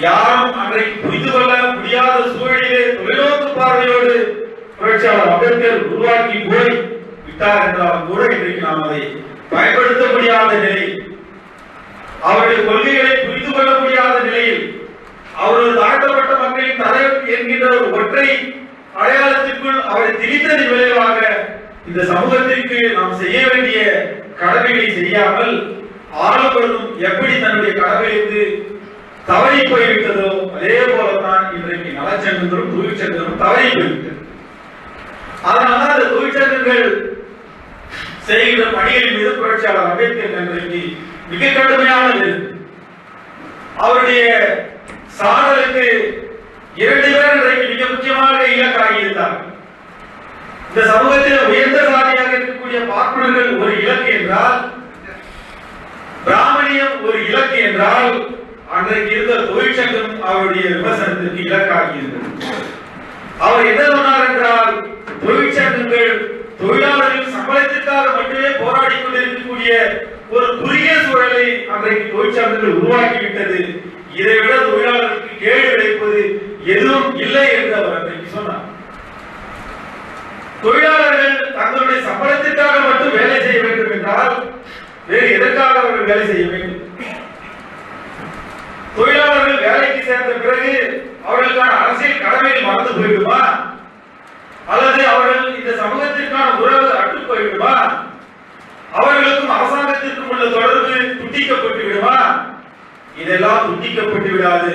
யாரும் அன்றைக்கு புரிந்து கொள்ள முடியாத சூழலிலே தொலைநோக்கு பார்வையோடு புரட்சியாளர் அம்பேத்கர் உருவாக்கி போய் விட்டார் என்றாலும் கூட இன்றைக்கு நாம் அதை பயன்படுத்த முடியாத நிலை, அவருடைய கொள்கைகளை புரிந்து கொள்ள முடியாத நிலையில் அவரது தாழ்த்தப்பட்ட மக்களின் தலைவர் என்கின்ற ஒரு ஒற்றை அடையாளத்திற்குள் அவரை திணித்ததின் விளைவாக இந்த சமூகத்திற்கு நாம் செய்ய வேண்டிய கடமைகளை செய்யாமல் ஆளுநரும் எப்படி தன்னுடைய கடமையிலிருந்து தவறி போய்விட்டதோ அதே போலத்தான் இன்றைக்கு நலச்சங்கங்களும் தொழிற்சங்கங்களும் தவறி போய்விட்டது. அதனால அந்த தொழிற்சங்கங்கள் செய்கின்ற பணிகளின் மீது புரட்சியாளர் அம்பேத்கர் இன்றைக்கு மிக கடுமையானது. அவருடைய சாதலுக்கு 2 பேர் இன்றைக்கு மிக முக்கியமாக இலக்காகி இருந்தார். இந்த சமூகத்தில் உயர்ந்த சாதியாக இருக்கக்கூடிய பார்ப்பனர்கள் ஒரு இலக்கு என்றால், பிராமணியம் ஒரு இலக்கு என்றால், அன்றைக்கு இருந்த தொழிற்சங்கம் அவருடைய விமர்சனத்திற்கு இலக்காகி இருந்தது. அவர் என்ன சொன்னார் என்றால், தொழிற்சங்கங்கள் தொழிலாளர்களின் சம்பளத்திற்காக மட்டுமே போராடி கொண்டிருக்கக்கூடிய ஒரு குறுகிய சூழலை அன்றைக்கு தொழிற்சங்கங்கள் உருவாக்கிவிட்டது. இதைவிட தொழிலாளர்களுக்கு கேடு விளைப்பது எதுவும் இல்லை என்று அவர் அன்றைக்கு சொன்னார். தொழிலாளர்கள் தங்களுடைய சம்பளத்திற்காக மட்டும் வேலை செய்ய வேண்டும் என்றால் வேறு எதற்காக அவர்கள் வேலை செய்ய வேண்டும்? தொழிலாளர்கள் வேலைக்கு சேர்ந்த பிறகு அவர்களுக்கான அரசியல் கடமையில் மறந்து போய்விடுமா? அல்லது அவர்கள் இந்த சமூகத்திற்கான உறவு அற்று போய்விடுமா? அவர்களுக்கும் அரசாங்கத்திற்கும் உள்ள தொடர்பு துண்டிக்கப்பட்டு விடுமா? இதெல்லாம் துண்டிக்கப்பட்டு விடாது.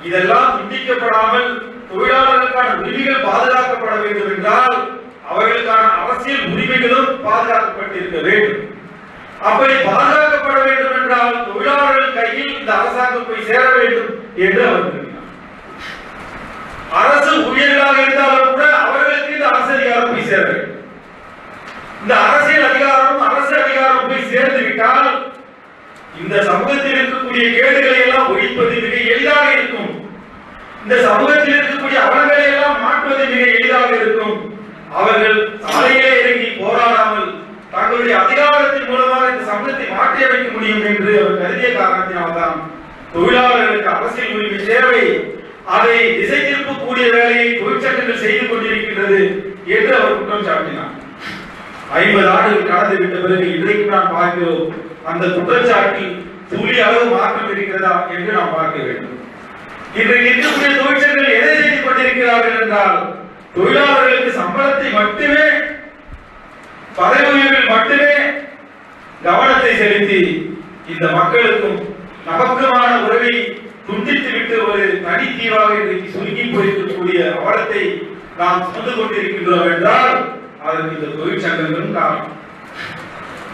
இதெல்லாம் துண்டிக்கப்படாமல் தொழிலாளர்களுக்கான உரிமைகள் பாதுகாக்கப்பட வேண்டும் என்றால் அவர்களுக்கான அரசியல் உரிமைகளும் பாதுகாக்கப்பட்டிருக்க வேண்டும். அப்படி பாதுகாக்கப்பட வேண்டும் என்றால் தொழிலாளர்கள் கையில் இந்த அரசாங்கம் போய் சேர வேண்டும் என்று அவர் கூறினார். அரசு ஊழியர்களாக இருந்தாலும் கூட அவர்களுக்கு இந்த அரசு அதிகாரம் போய் சேர வேண்டும். இந்த அரசியல் அதிகாரம் அரசு அதிகாரம் போய் சேர்ந்து விட்டால் இந்த சமூகத்தில் இருக்கக்கூடிய கேடுகளை எல்லாம் ஒழிப்பது மிக எளிதாக இருக்கும். இந்த சமூகத்தில் இருக்கக்கூடிய அவலங்களை எல்லாம் மாற்றுவது மிக எளிதாக இருக்கும். அவர்கள் சாலையிலே இறங்கி போராடாமல் தங்களுடைய அதிகாரத்தின் மூலமாக இந்த சமூகத்தை மாற்றி அமைக்க முடியும் என்று அவர் கருதிய காரணத்தினால்தான் தொழிலாளர்களுக்கு அரசியல் உரிமை தேவை, அதை திசை திருப்பக்கூடிய வேலையை தொழிற்சங்கங்கள் செய்து கொண்டிருக்கின்றது என்று அவர் குற்றம் சாட்டினார். 50 ஆண்டுகள் கடந்து விட்ட பிறகு இன்றைக்கு நாம் பார்க்கிறோம், அந்த குற்றச்சாட்டில் துளி அளவு மாற்றம் இருக்கிறதா என்று நாம் பார்க்க வேண்டும். இன்றைக்கு இருக்கக்கூடிய தொழிற்சங்கங்கள் எதை செய்து கொண்டிருக்கிறார்கள் என்றால் தொழிலாளர்களுக்கு சம்பளத்தை மட்டுமே, பதவி உயர்வில் மட்டுமே கவனத்தை செலுத்தி இந்த மக்களுக்கும் நமக்குமான உறவை துண்டித்து விட்டு ஒரு தனித்தீவாக இன்றைக்கு சுருங்கி போயிருக்கக்கூடிய அவலத்தை நாம் சுமந்து கொண்டிருக்கின்றோம் என்றால் அதற்கு இந்த தொழிற்சங்கங்களும் காரணம்.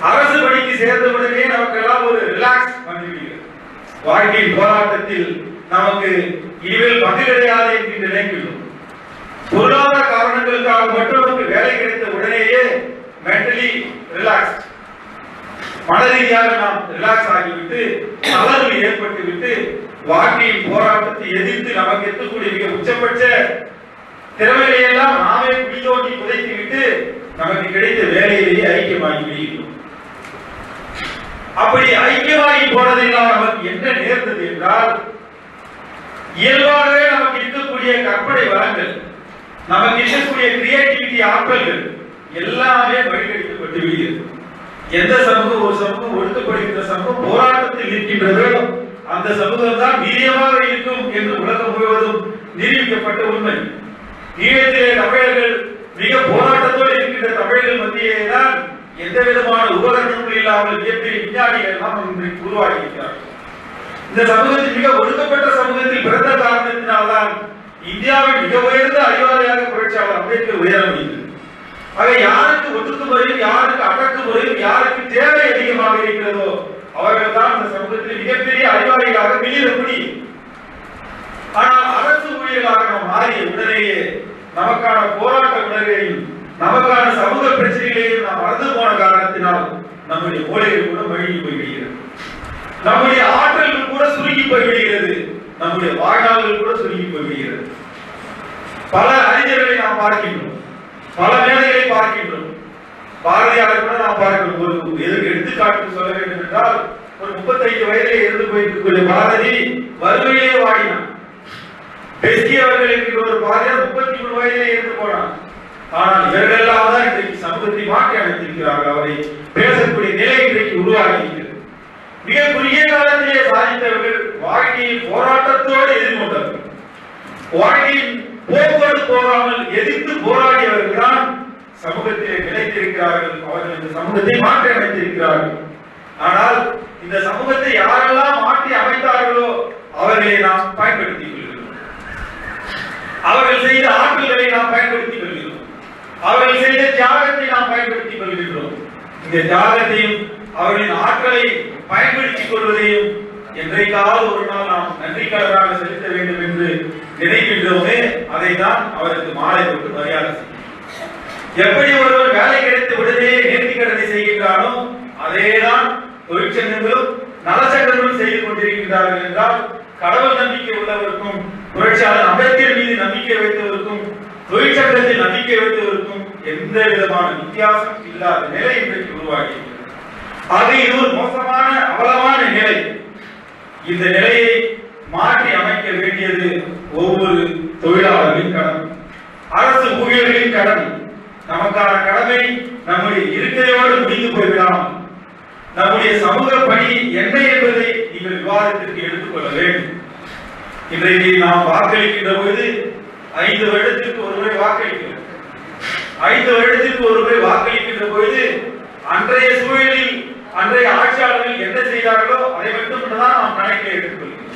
அரசு பணிக்கு சேர்ந்தவுடனே நமக்கெல்லாம் ஒரு ரிலாக்ஸ் வந்துவிடுகிறது. வாழ்க்கையின் போராட்டத்தில் நமக்கு இனிமேல் பங்கு கிடையாது என்று நினைக்கிறோம். பொருளாதார காரணங்களுக்காக மட்டும் நமக்கு வேலை கிடைத்த உடனேயே மென்டலி ரிலாக்ஸ், மன ரீதியாக நாம் ரிலாக்ஸ் ஆகிவிட்டு தளர்வு ஏற்பட்டு விட்டு வாழ்க்கையின் போராட்டத்தை எதிர்த்து நமக்கு இருக்கக்கூடிய மிக உச்சபட்ச திறமைகளை எல்லாம் நாமே குடிதோண்டி புதைத்து விட்டு நமக்கு கிடைத்த வேலையிலேயே ஐக்கியமாகி விடுகிறோம். அப்படி ஐக்கியமாகி போனதெல்லாம் நமக்கு என்ன நேர்ந்தது என்றால், இயல்பாகவே நமக்கு இருக்கக்கூடிய கற்பனை வளங்கள், நமக்கு இருக்கக்கூடிய கிரியேட்டிவிட்டி ஆற்றல்கள் எல்லாமே வழிகெடுக்கப்பட்டு விடுகிறது. எந்த சமூகம், ஒரு சமூகம் ஒடுக்கப்படுகின்ற சமூகம் போராட்டத்தில் இருக்கின்றதோ அந்த சமூகம் தான் வீரியமாக இருக்கும் என்று உலகம் முழுவதும் நிரூபிக்கப்பட்ட உண்மை. ஈழத்திலே தமிழர்கள் மிக போராட்டத்தோடு இருக்கின்ற தமிழர்கள் மத்தியே தான் எந்த விதமான உபகரணங்கள் இல்லாமல் மிகப்பெரிய விஞ்ஞானிகள் எல்லாம் இன்றைக்கு உருவாகி இருக்கிறார்கள். இந்த சமூகத்தில் மிக ஒடுக்கப்பட்ட சமூகத்தில் பிறந்த காரணத்தினால்தான் இந்தியாவின் மிக உயர்ந்த அறிவாளியாக புரட்சியாளர் அம்பேத்கர் உயர முடிந்தது. ஆக யாருக்கு ஒடுக்குமுறையும், யாருக்கு அடக்குமுறையும், யாருக்கு தேவை அதிகமாக இருக்கிறதோ அவர்கள் தான் இந்த சமூகத்தில் மிகப்பெரிய அறிவாளிகளாக வெளியிட முடியும். ஆனால் அரசு ஊழியர்களாக நாம் மாறிய உடனேயே நமக்கான போராட்ட உணர்வையும் நமக்கான சமூக பிரச்சனைகளையும் நாம் மறந்து போன காரணத்தினால் நம்முடைய மூளைகள் கூட மழுங்கி போய்விடுகிறது, நம்முடைய ஆற்றல்கள் கூட சுருங்கி போய்விடுகிறது, நம்முடைய வாழ்நாள்கள் கூட சுருங்கி போய்விடுகிறது. பல அறிஞர்களை நாம் பார்க்கின்றோம், பல மேதைகளை பார்க்கின்றோம். பாரதியாரை கூட நாம் பார்க்கிறோம். ஒரு எதற்கு எடுத்துக்காட்டு சொல்ல வேண்டும் என்றால், ஒரு 35 வயதிலே இருந்து போயிருக்கக்கூடிய பாரதி வறுமையிலே வாடினான். பெஸ்கி அவர்கள் என்கிற ஒரு பாரதியார் 33 வயதிலே இருந்து போனார். ஆனால் இவர்கள் எல்லாம் தான் இன்றைக்கு சமூகத்தை மாற்றி அமைத்திருக்கிறார்கள். அவரை பேசக்கூடிய நிலை இன்றைக்கு உருவாகி இருக்கிறது. மிக குறுகிய காலத்திலே சாதித்தவர்கள் வாழ்க்கையில் போராட்டத்தோடு எதிர்கொண்டவர்கள், வாழ்க்கையின் போக்கோடு போகாமல் எதிர்த்து போராடியவர்கள் தான் சமூகத்திலே நிலைத்திருக்கிறார்கள். அவர்கள் இந்த சமூகத்தை மாற்றி அமைத்திருக்கிறார்கள். ஆனால் இந்த சமூகத்தை யாரெல்லாம் மாற்றி அமைத்தார்களோ அவர்களை நாம் பயன்படுத்திக் கொள்கிறோம். அவர்கள் செய்த ஆற்றல்களை நாம் பயன்படுத்திக் கொள்கிறோம். அவர்கள் செய்த தியாகத்தை நாம் பயன்படுத்திக் கொள்கிறோம். இந்த தியாகத்தையும் அவர்களின் ஆற்றலை பயன்படுத்திக் கொள்வதையும் என்றைக்காவது ஒரு நாள் நாம் நன்றிக்கடனாக செலுத்த வேண்டும் என்று நினைக்கின்றோமே, அதை தான் அவருக்கு மாலை போட்டு மரியாதை செய்யும். எப்படி ஒருவர் வேலை கிடைத்த உடனே நேர்த்தி கடனை செய்கின்றானோ அதேதான் தொழிற்சங்கங்களும் நலச்சங்கங்களும் செய்து கொண்டிருக்கின்றார்கள் என்றால் கடவுள் நம்பிக்கை உள்ளவருக்கும் புரட்சியாளர் அம்பேத்கர் மீது நம்பிக்கை வைத்தவருக்கும் தொழிற்சங்கத்தில் நம்பிக்கை வைத்தவருக்கும் எந்த விதமான வித்தியாசம் இல்லாத நிலை இன்றைக்கு உருவாகி ஆக இது ஒரு மோசமான அவலமான நிலை. இந்த நிலையை மாற்றி அமைக்க வேண்டியது ஒவ்வொரு தொழிலாளர்களின் கடமை, அரசு ஊழியர்களின் கடமை. நமக்கான கடமை நம்முடைய இருக்கையோடு முடிந்து போய்விடாமல் நம்முடைய சமூக பணி என்ன என்பதை நீங்கள் விவாதத்திற்கு எடுத்துக்கொள்ள வேண்டும். இன்றைக்கு நாம் வாக்களிக்கின்ற பொழுது 5 வருடத்திற்கு ஒருமுறை வாக்களிக்கிறோம். 5 வருடத்திற்கு ஒருமுறை வாக்களிக்கின்ற பொழுது அன்றைய சூழலில் அன்றைய ஆட்சியாளர்கள் என்ன செய்தார்களோ அதை மட்டும் தான் நாம் கணக்கில் எடுத்துக்கொள்கிறோம்.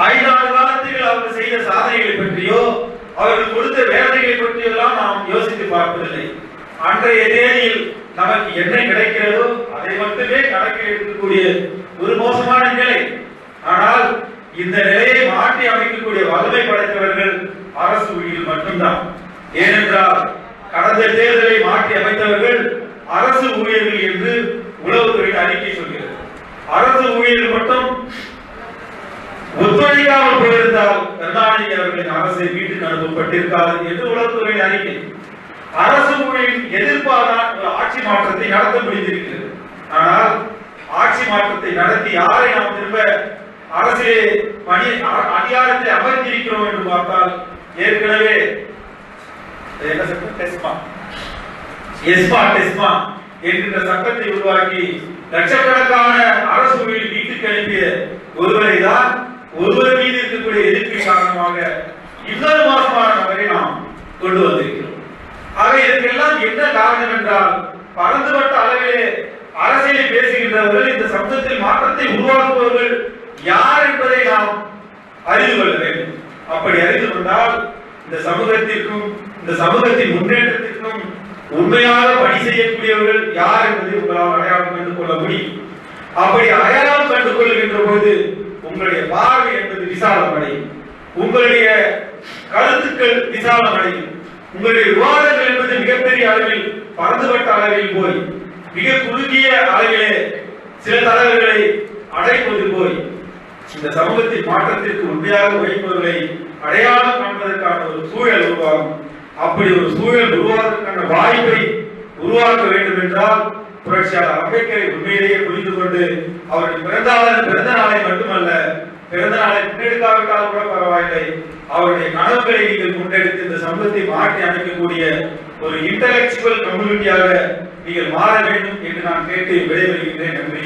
5 ஆண்டு காலத்தில் அவர்கள் செய்த சாதனைகளை பற்றியோ அவர்கள் கொடுத்த வேலைகளை பற்றியோ எல்லாம் நாம் யோசித்து பார்ப்பதில்லை. அன்றைய தேதியில் நமக்கு என்ன கிடைக்கிறதோ அதை மட்டுமே கணக்கில் எடுக்கக்கூடிய ஒரு மோசமான நிலை. ஆனால் இந்த நிலையை மாற்றி அமைக்கக்கூடிய வல்லமை படைத்தவர்கள் அரசு ஊழியர்கள் மட்டும்தான். ஏனென்றால் கடந்த தேர்தலை மாற்றி அமைத்தவர்கள் அரசு ஊழியர்கள் என்று உளவுத்துறை அறிக்கை சொல்கிறது. அரசு ஊழியர்கள் மட்டும் ஒத்துழைக்காமல் போயிருந்தால் கருணாநிதி அவர்களின் அரசை வீட்டுக்கு அனுப்பப்பட்டிருக்காது என்று உளவுத்துறை அறிக்கை. அரசு ஊழியரின் எதிர்ப்பால்தான் ஒரு ஆட்சி மாற்றத்தை நடத்த முடிந்திருக்கிறது. ஆனால் ஆட்சி மாற்றத்தை நடத்தி யாரை நாம் திரும்ப அரசிலே பணி அதிகாரத்தை அமர்ந்திருக்கிறோம் என்று பார்த்தால் ஏற்கனவே என்கின்ற சட்டத்தை உருவாக்கி லட்சக்கணக்கான அரசு ஊழியர் வீட்டுக்கு அனுப்பிய ஒருவரை தான் ஒருவர் மீது இருக்கக்கூடிய எதிர்ப்பு காரணமாக இன்னொரு மோசமான நபரை நாம் கொண்டு வந்திருக்கிறோம். ஆக இதற்கெல்லாம் என்ன காரணம் என்றால் பரந்துபட்ட அளவிலே அரசியலை பேசுகின்றவர்கள் இந்த சமூகத்தில் மாற்றத்தை உருவாக்குபவர்கள் யார் என்பதை நாம் அறிந்து கொள்ள வேண்டும். அப்படி அறிந்து கொண்டால் இந்த சமூகத்திற்கும் இந்த சமூகத்தின் முன்னேற்றத்திற்கும் உண்மையாக பணி செய்யக்கூடியவர்கள் யார் என்பதை உங்களால் அடையாளம் கண்டு கொள்ள முடியும். அப்படி அடையாளம் கண்டு கொள்கின்ற போது உங்களுடைய பார்வை என்பது விசாலமடையும், உங்களுடைய கருத்துக்கள் விசாலமடையும், உங்களுடைய விவாதங்கள் என்பது மிகப்பெரிய அளவில் பரந்துபட்ட அளவில் போய் மிக குறுகிய அளவிலே சில தலைவர்களை அடைப்பது போய் இந்த சமூகத்தின் மாற்றத்திற்கு உண்மையாக உழைப்பவர்களை அடையாளம் காண்பதற்கான ஒரு சூழல் உருவாகும். அப்படி ஒரு சூழல் உருவாவதற்கான வாய்ப்பை உருவாக்க வேண்டும் என்றால் புரட்சியாளர் அம்பேத்கரை உண்மையிலேயே புரிந்து கொண்டு அவருடைய பிறந்த நாளை மட்டுமல்ல, பிறந்த நாளை முன்னெடுக்காவிட்டாலும் கூட பரவாயில்லை, அவருடைய கனவுகளை நீங்கள் முன்னெடுத்து இந்த சமூகத்தை மாற்றி அமைக்கக்கூடிய ஒரு இன்டலெக்சுவல் கம்யூனிட்டியாக நீங்கள் மாற வேண்டும் என்று நான் கேட்டு விடைபெறுகின்றேன். நன்றி.